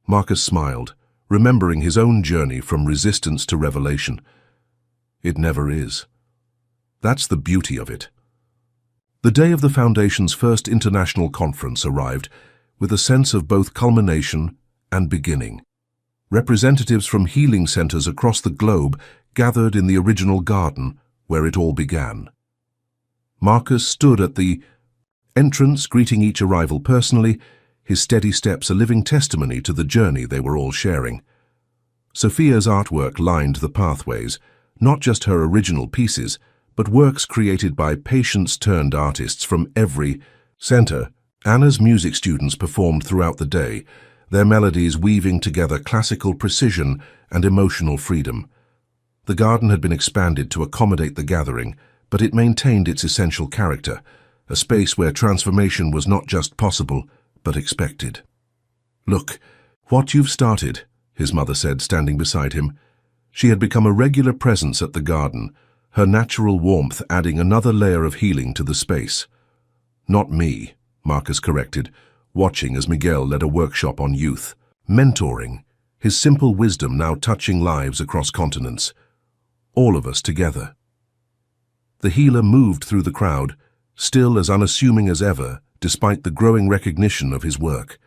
Marcus smiled, remembering his own journey from resistance to revelation. It never is. That's the beauty of it. The day of the Foundation's first international conference arrived with a sense of both culmination and beginning. Representatives from healing centers across the globe gathered in the original garden where it all began. Marcus stood at the entrance, greeting each arrival personally, his steady steps a living testimony to the journey they were all sharing. Sophia's artwork lined the pathways, not just her original pieces, but works created by patients-turned-artists from every center. Anna's music students performed throughout the day, their melodies weaving together classical precision and emotional freedom. The garden had been expanded to accommodate the gathering, but it maintained its essential character, a space where transformation was not just possible, but expected. Look, what you've started, his mother said, standing beside him. She had become a regular presence at the garden, her natural warmth adding another layer of healing to the space. Not me, Marcus corrected, watching as Miguel led a workshop on youth, mentoring, his simple wisdom now touching lives across continents. All of us together. The healer moved through the crowd, still as unassuming as ever, despite the growing recognition of his work.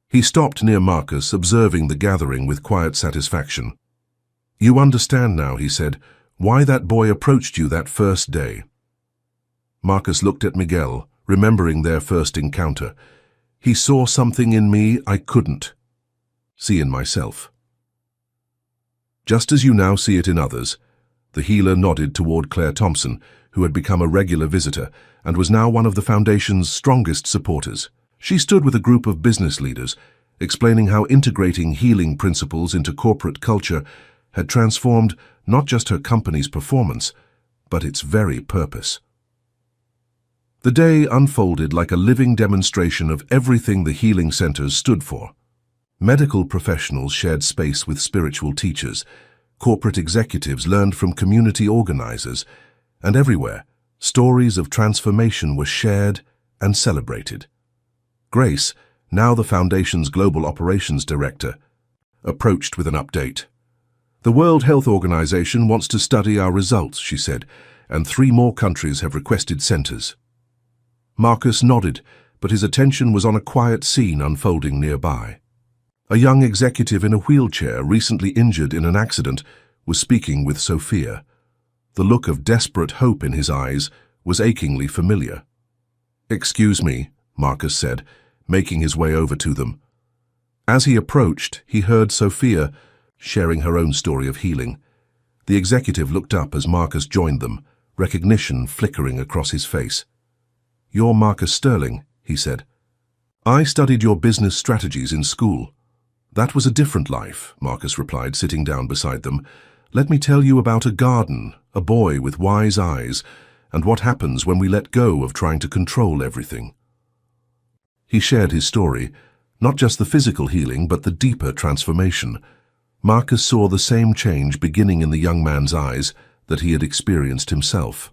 He stopped near Marcus, observing the gathering with quiet satisfaction. You understand now, he said, why that boy approached you that first day. Marcus looked at Miguel, remembering their first encounter. He saw something in me I couldn't see in myself. Just as you now see it in others, the healer nodded toward Claire Thompson, who had become a regular visitor and was now one of the Foundation's strongest supporters. She stood with a group of business leaders, explaining how integrating healing principles into corporate culture had transformed not just her company's performance, but its very purpose. The day unfolded like a living demonstration of everything the healing centers stood for. Medical professionals shared space with spiritual teachers, corporate executives learned from community organizers, and everywhere, stories of transformation were shared and celebrated. Grace, now the Foundation's Global Operations Director, approached with an update. "The World Health Organization wants to study our results," she said, "and 3 more countries have requested centers." Marcus nodded, but his attention was on a quiet scene unfolding nearby. A young executive in a wheelchair, recently injured in an accident, was speaking with Sophia. The look of desperate hope in his eyes was achingly familiar. "Excuse me," Marcus said, making his way over to them. As he approached, he heard Sophia sharing her own story of healing. The executive looked up as Marcus joined them, recognition flickering across his face. "You're Marcus Sterling," he said. "I studied your business strategies in school." "That was a different life," Marcus replied, sitting down beside them. "Let me tell you about a garden, a boy with wise eyes, and what happens when we let go of trying to control everything." He shared his story, not just the physical healing, but the deeper transformation. Marcus saw the same change beginning in the young man's eyes that he had experienced himself.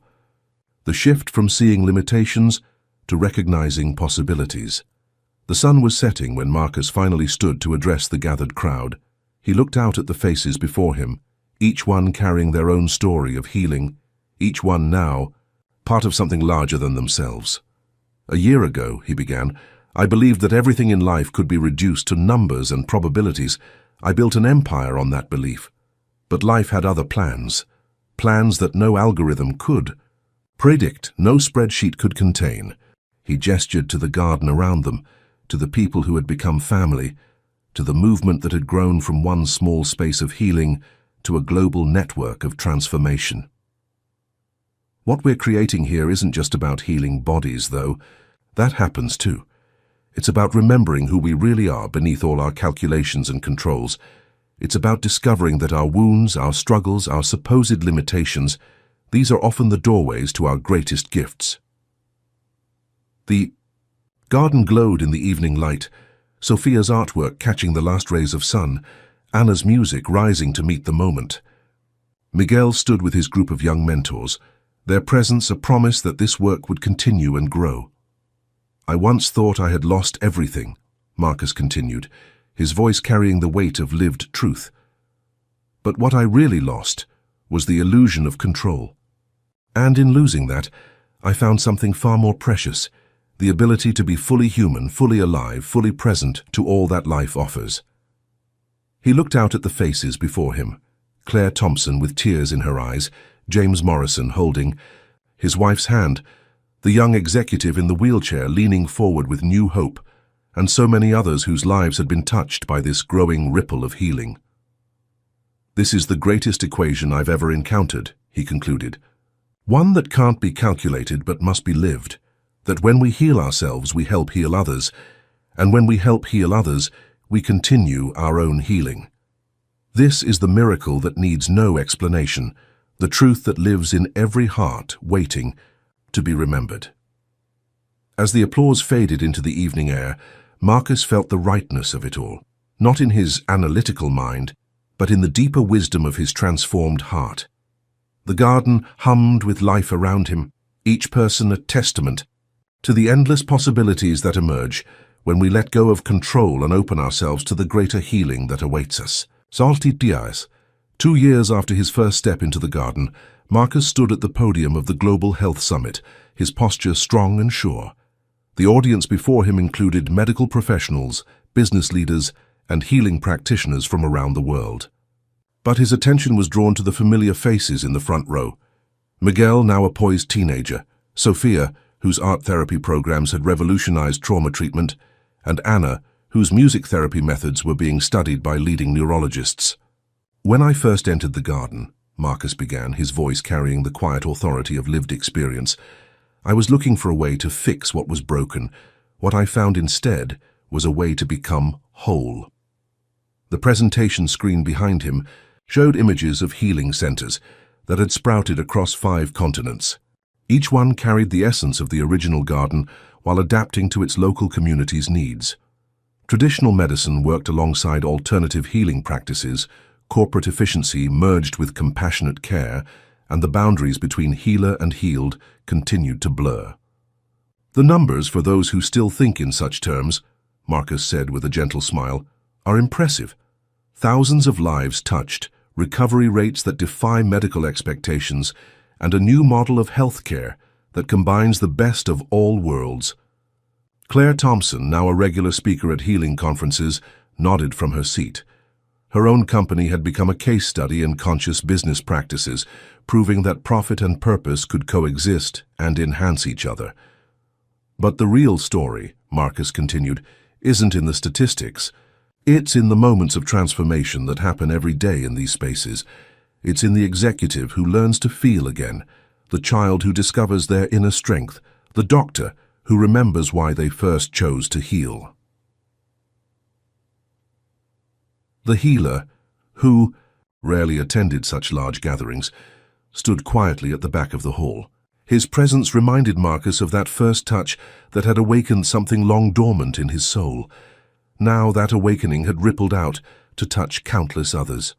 The shift from seeing limitations to recognizing possibilities. The sun was setting when Marcus finally stood to address the gathered crowd. He looked out at the faces before him, each one carrying their own story of healing, each one now part of something larger than themselves. "A year ago," he began, "I believed that everything in life could be reduced to numbers and probabilities. I built an empire on that belief. But life had other plans, plans that no algorithm could predict, no spreadsheet could contain." He gestured to the garden around them, to the people who had become family, to the movement that had grown from one small space of healing to a global network of transformation. What we're creating here isn't just about healing bodies, though. That happens too. It's about remembering who we really are beneath all our calculations and controls. It's about discovering that our wounds, our struggles, our supposed limitations, these are often the doorways to our greatest gifts. The garden glowed in the evening light, Sophia's artwork catching the last rays of sun, Anna's music rising to meet the moment. Miguel stood with his group of young mentors, their presence a promise that this work would continue and grow. "I once thought I had lost everything," Marcus continued, his voice carrying the weight of lived truth. "But what I really lost was the illusion of control. And in losing that, I found something far more precious, the ability to be fully human, fully alive, fully present to all that life offers." He looked out at the faces before him, Claire Thompson with tears in her eyes, James Morrison holding his wife's hand, the young executive in the wheelchair leaning forward with new hope, and so many others whose lives had been touched by this growing ripple of healing. "This is the greatest equation I've ever encountered," he concluded. "One that can't be calculated but must be lived. That when we heal ourselves, we help heal others, and when we help heal others, we continue our own healing. This is the miracle that needs no explanation, the truth that lives in every heart waiting to be remembered." As the applause faded into the evening air, Marcus felt the rightness of it all, not in his analytical mind, but in the deeper wisdom of his transformed heart. The garden hummed with life around him, each person a testament to the endless possibilities that emerge when we let go of control and open ourselves to the greater healing that awaits us. Salty Diaz. 2 years after his first step into the garden, Marcus stood at the podium of the Global Health Summit, his posture strong and sure. The audience before him included medical professionals, business leaders, and healing practitioners from around the world. But his attention was drawn to the familiar faces in the front row. Miguel, now a poised teenager, Sophia, whose art therapy programs had revolutionized trauma treatment, and Anna, whose music therapy methods were being studied by leading neurologists. "When I first entered the garden," Marcus began, his voice carrying the quiet authority of lived experience, "I was looking for a way to fix what was broken. What I found instead was a way to become whole." The presentation screen behind him showed images of healing centers that had sprouted across 5 continents. Each one carried the essence of the original garden while adapting to its local community's needs. Traditional medicine worked alongside alternative healing practices, corporate efficiency merged with compassionate care, and the boundaries between healer and healed continued to blur. "The numbers, for those who still think in such terms," Marcus said with a gentle smile, "are impressive. Thousands of lives touched, recovery rates that defy medical expectations, and a new model of healthcare that combines the best of all worlds." Claire Thompson, now a regular speaker at healing conferences, nodded from her seat. Her own company had become a case study in conscious business practices, proving that profit and purpose could coexist and enhance each other. "But the real story," Marcus continued, "isn't in the statistics. It's in the moments of transformation that happen every day in these spaces. It's in the executive who learns to feel again, the child who discovers their inner strength, the doctor who remembers why they first chose to heal. The healer, who rarely attended such large gatherings, stood quietly at the back of the hall. His presence reminded Marcus of that first touch that had awakened something long dormant in his soul. Now that awakening had rippled out to touch countless others.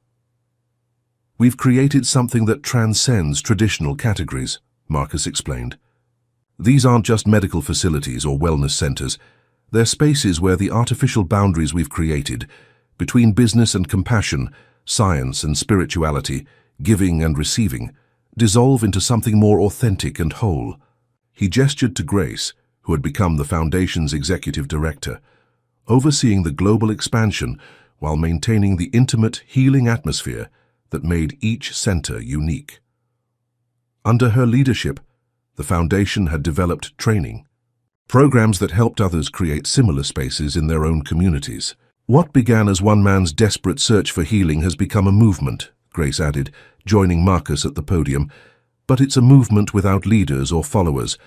"We've created something that transcends traditional categories," Marcus explained. "These aren't just medical facilities or wellness centers. They're spaces where the artificial boundaries we've created, between business and compassion, science and spirituality, giving and receiving, dissolve into something more authentic and whole." He gestured to Grace, who had become the Foundation's executive director, overseeing the global expansion while maintaining the intimate, healing atmosphere that made each center unique. Under her leadership, the Foundation had developed training, programs that helped others create similar spaces in their own communities. "What began as one man's desperate search for healing has become a movement," Grace added, joining Marcus at the podium. "But it's a movement without leaders or followers,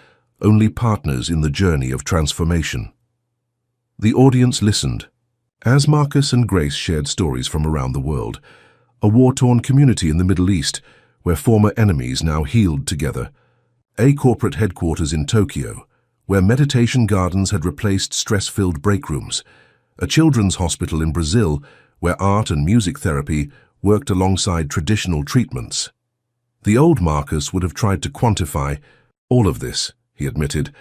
only partners in the journey of transformation." The audience listened, as Marcus and Grace shared stories from around the world. A war-torn community in the Middle East, where former enemies now healed together. A corporate headquarters in Tokyo, where meditation gardens had replaced stress-filled break rooms. A children's hospital in Brazil, where art and music therapy worked alongside traditional treatments. The old Marcus would have tried to quantify all of this, he admitted,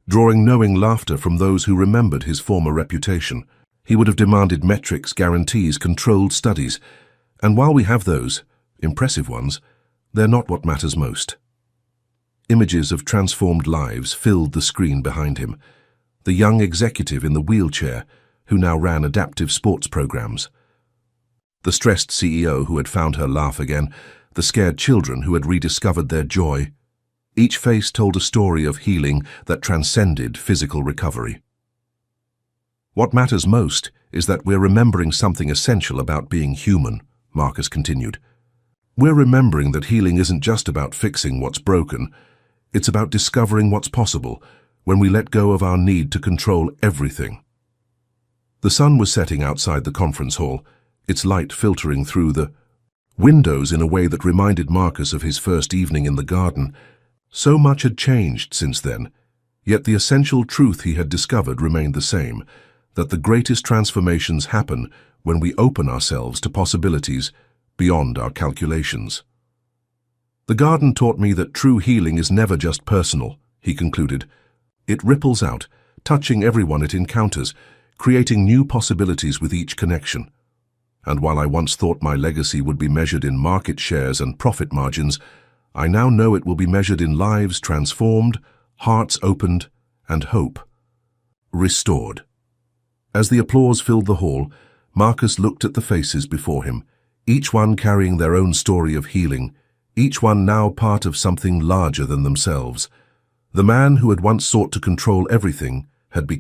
drawing knowing laughter from those who remembered his former reputation. He would have demanded metrics, guarantees, controlled studies. And while we have those, impressive ones, they're not what matters most. Images of transformed lives filled the screen behind him. The young executive in the wheelchair, who now ran adaptive sports programs. The stressed CEO who had found her laugh again, the scared children who had rediscovered their joy. Each face told a story of healing that transcended physical recovery. "What matters most is that we're remembering something essential about being human," Marcus continued. "We're remembering that healing isn't just about fixing what's broken. It's about discovering what's possible when we let go of our need to control everything." The sun was setting outside the conference hall, its light filtering through the windows in a way that reminded Marcus of his first evening in the garden. So much had changed since then, yet the essential truth he had discovered remained the same, that the greatest transformations happen when we open ourselves to possibilities beyond our calculations. "The garden taught me that true healing is never just personal," he concluded. "It ripples out, touching everyone it encounters, creating new possibilities with each connection. And while I once thought my legacy would be measured in market shares and profit margins, I now know it will be measured in lives transformed, hearts opened, and hope restored." As the applause filled the hall, Marcus looked at the faces before him, each one carrying their own story of healing, each one now part of something larger than themselves. The man who had once sought to control everything had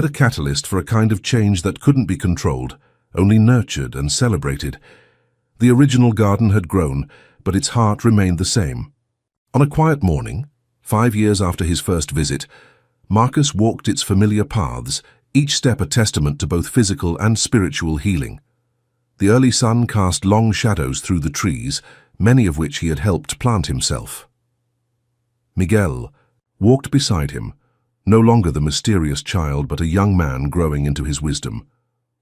a catalyst for a kind of change that couldn't be controlled, only nurtured and celebrated. The original garden had grown, but its heart remained the same. On a quiet morning, 5 years after his first visit, Marcus walked its familiar paths, each step a testament to both physical and spiritual healing. The early sun cast long shadows through the trees, many of which he had helped plant himself. Miguel walked beside him, no longer the mysterious child but a young man growing into his wisdom.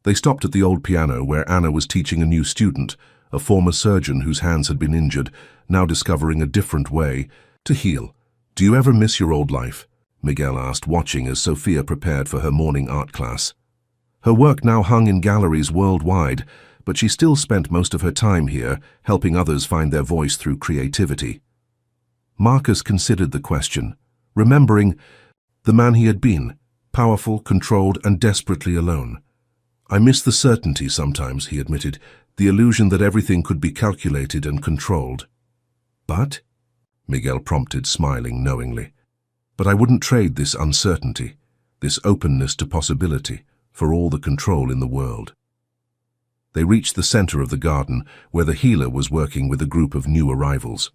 They stopped at the old piano where Anna was teaching a new student, a former surgeon whose hands had been injured, now discovering a different way to heal. "Do you ever miss your old life?" Miguel asked, watching as Sophia prepared for her morning art class. Her work now hung in galleries worldwide, but she still spent most of her time here, helping others find their voice through creativity. Marcus considered the question, remembering the man he had been, powerful, controlled, and desperately alone. "I miss the certainty sometimes," he admitted, "the illusion that everything could be calculated and controlled." "But?" Miguel prompted, smiling knowingly. "But I wouldn't trade this uncertainty, this openness to possibility, for all the control in the world." They reached the center of the garden, where the healer was working with a group of new arrivals.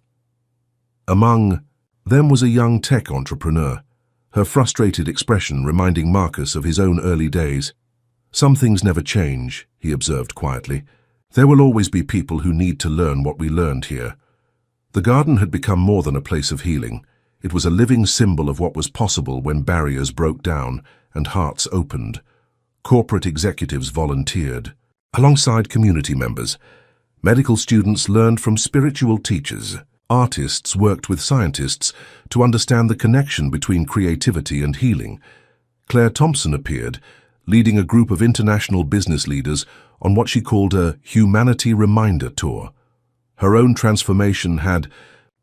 Among them was a young tech entrepreneur, her frustrated expression reminding Marcus of his own early days. "Some things never change," he observed quietly. "There will always be people who need to learn what we learned here." The garden had become more than a place of healing. It was a living symbol of what was possible when barriers broke down and hearts opened. Corporate executives volunteered, alongside community members. Medical students learned from spiritual teachers. Artists worked with scientists to understand the connection between creativity and healing. Claire Thompson appeared, leading a group of international business leaders on what she called a humanity reminder tour. Her own transformation had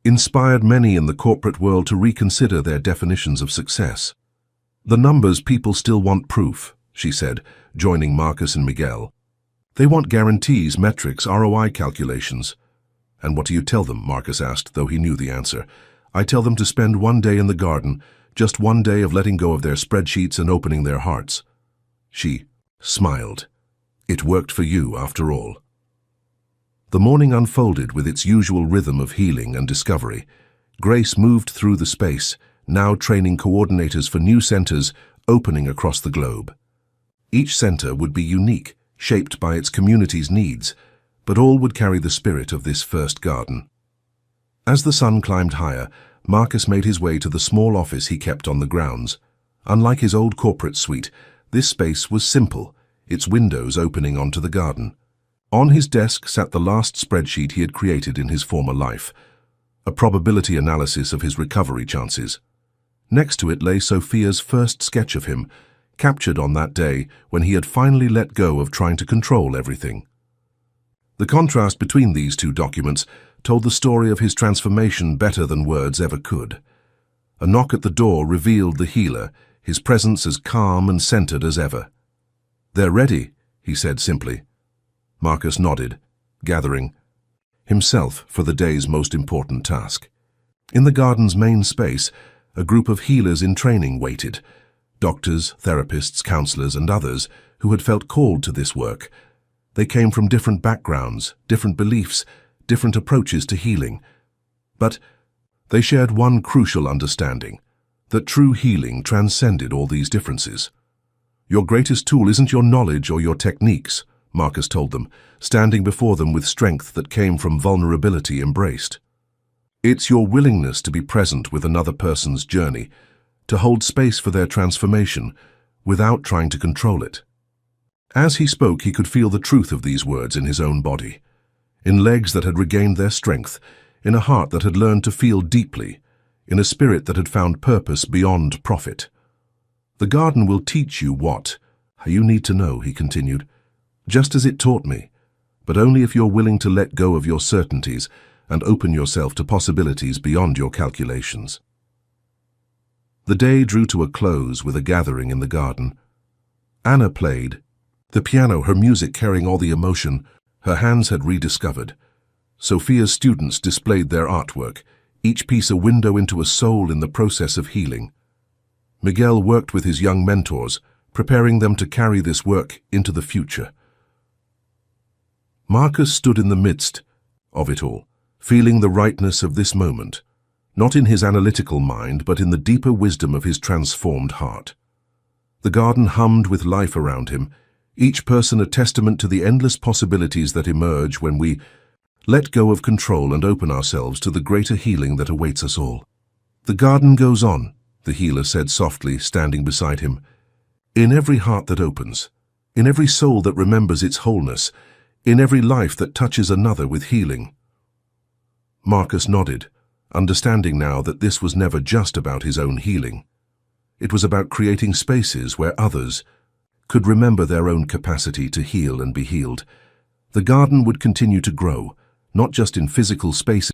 inspired many in the corporate world to reconsider their definitions of success. "The numbers people still want proof," she said, joining Marcus and Miguel. "They want guarantees, metrics, ROI calculations." "And what do you tell them?" Marcus asked, though he knew the answer. "I tell them to spend one day in the garden, just one day of letting go of their spreadsheets and opening their hearts." She smiled. "It worked for you, after all." The morning unfolded with its usual rhythm of healing and discovery. Grace moved through the space, now training coordinators for new centers opening across the globe. Each center would be unique, shaped by its community's needs, but all would carry the spirit of this first garden. As the sun climbed higher, Marcus made his way to the small office he kept on the grounds. Unlike his old corporate suite, this space was simple, its windows opening onto the garden. On his desk sat the last spreadsheet he had created in his former life, a probability analysis of his recovery chances. Next to it lay Sophia's first sketch of him, captured on that day when he had finally let go of trying to control everything. The contrast between these two documents told the story of his transformation better than words ever could. A knock at the door revealed the healer, his presence as calm and centered as ever. "They're ready," he said simply. Marcus nodded, gathering himself for the day's most important task. In the garden's main space, a group of healers in training waited. Doctors, therapists, counselors, and others who had felt called to this work. They came from different backgrounds, different beliefs, different approaches to healing. But they shared one crucial understanding, that true healing transcended all these differences. "Your greatest tool isn't your knowledge or your techniques," Marcus told them, standing before them with strength that came from vulnerability embraced. "It's your willingness to be present with another person's journey, to hold space for their transformation without trying to control it." As he spoke, he could feel the truth of these words in his own body, in legs that had regained their strength, in a heart that had learned to feel deeply, in a spirit that had found purpose beyond profit. "The garden will teach you what you need to know," he continued, "just as it taught me, but only if you're willing to let go of your certainties and open yourself to possibilities beyond your calculations." The day drew to a close with a gathering in the garden. Anna played, the piano, her music carrying all the emotion her hands had rediscovered. Sophia's students displayed their artwork, each piece a window into a soul in the process of healing. Miguel worked with his young mentors, preparing them to carry this work into the future. Marcus stood in the midst of it all, feeling the rightness of this moment, not in his analytical mind, but in the deeper wisdom of his transformed heart. The garden hummed with life around him, each person a testament to the endless possibilities that emerge when we let go of control and open ourselves to the greater healing that awaits us all. "The garden goes on," the healer said softly, standing beside him. "In every heart that opens, in every soul that remembers its wholeness, in every life that touches another with healing. Marcus nodded, understanding now that this was never just about his own healing. It was about creating spaces where others could remember their own capacity to heal and be healed. The garden would continue to grow, not just in physical spaces,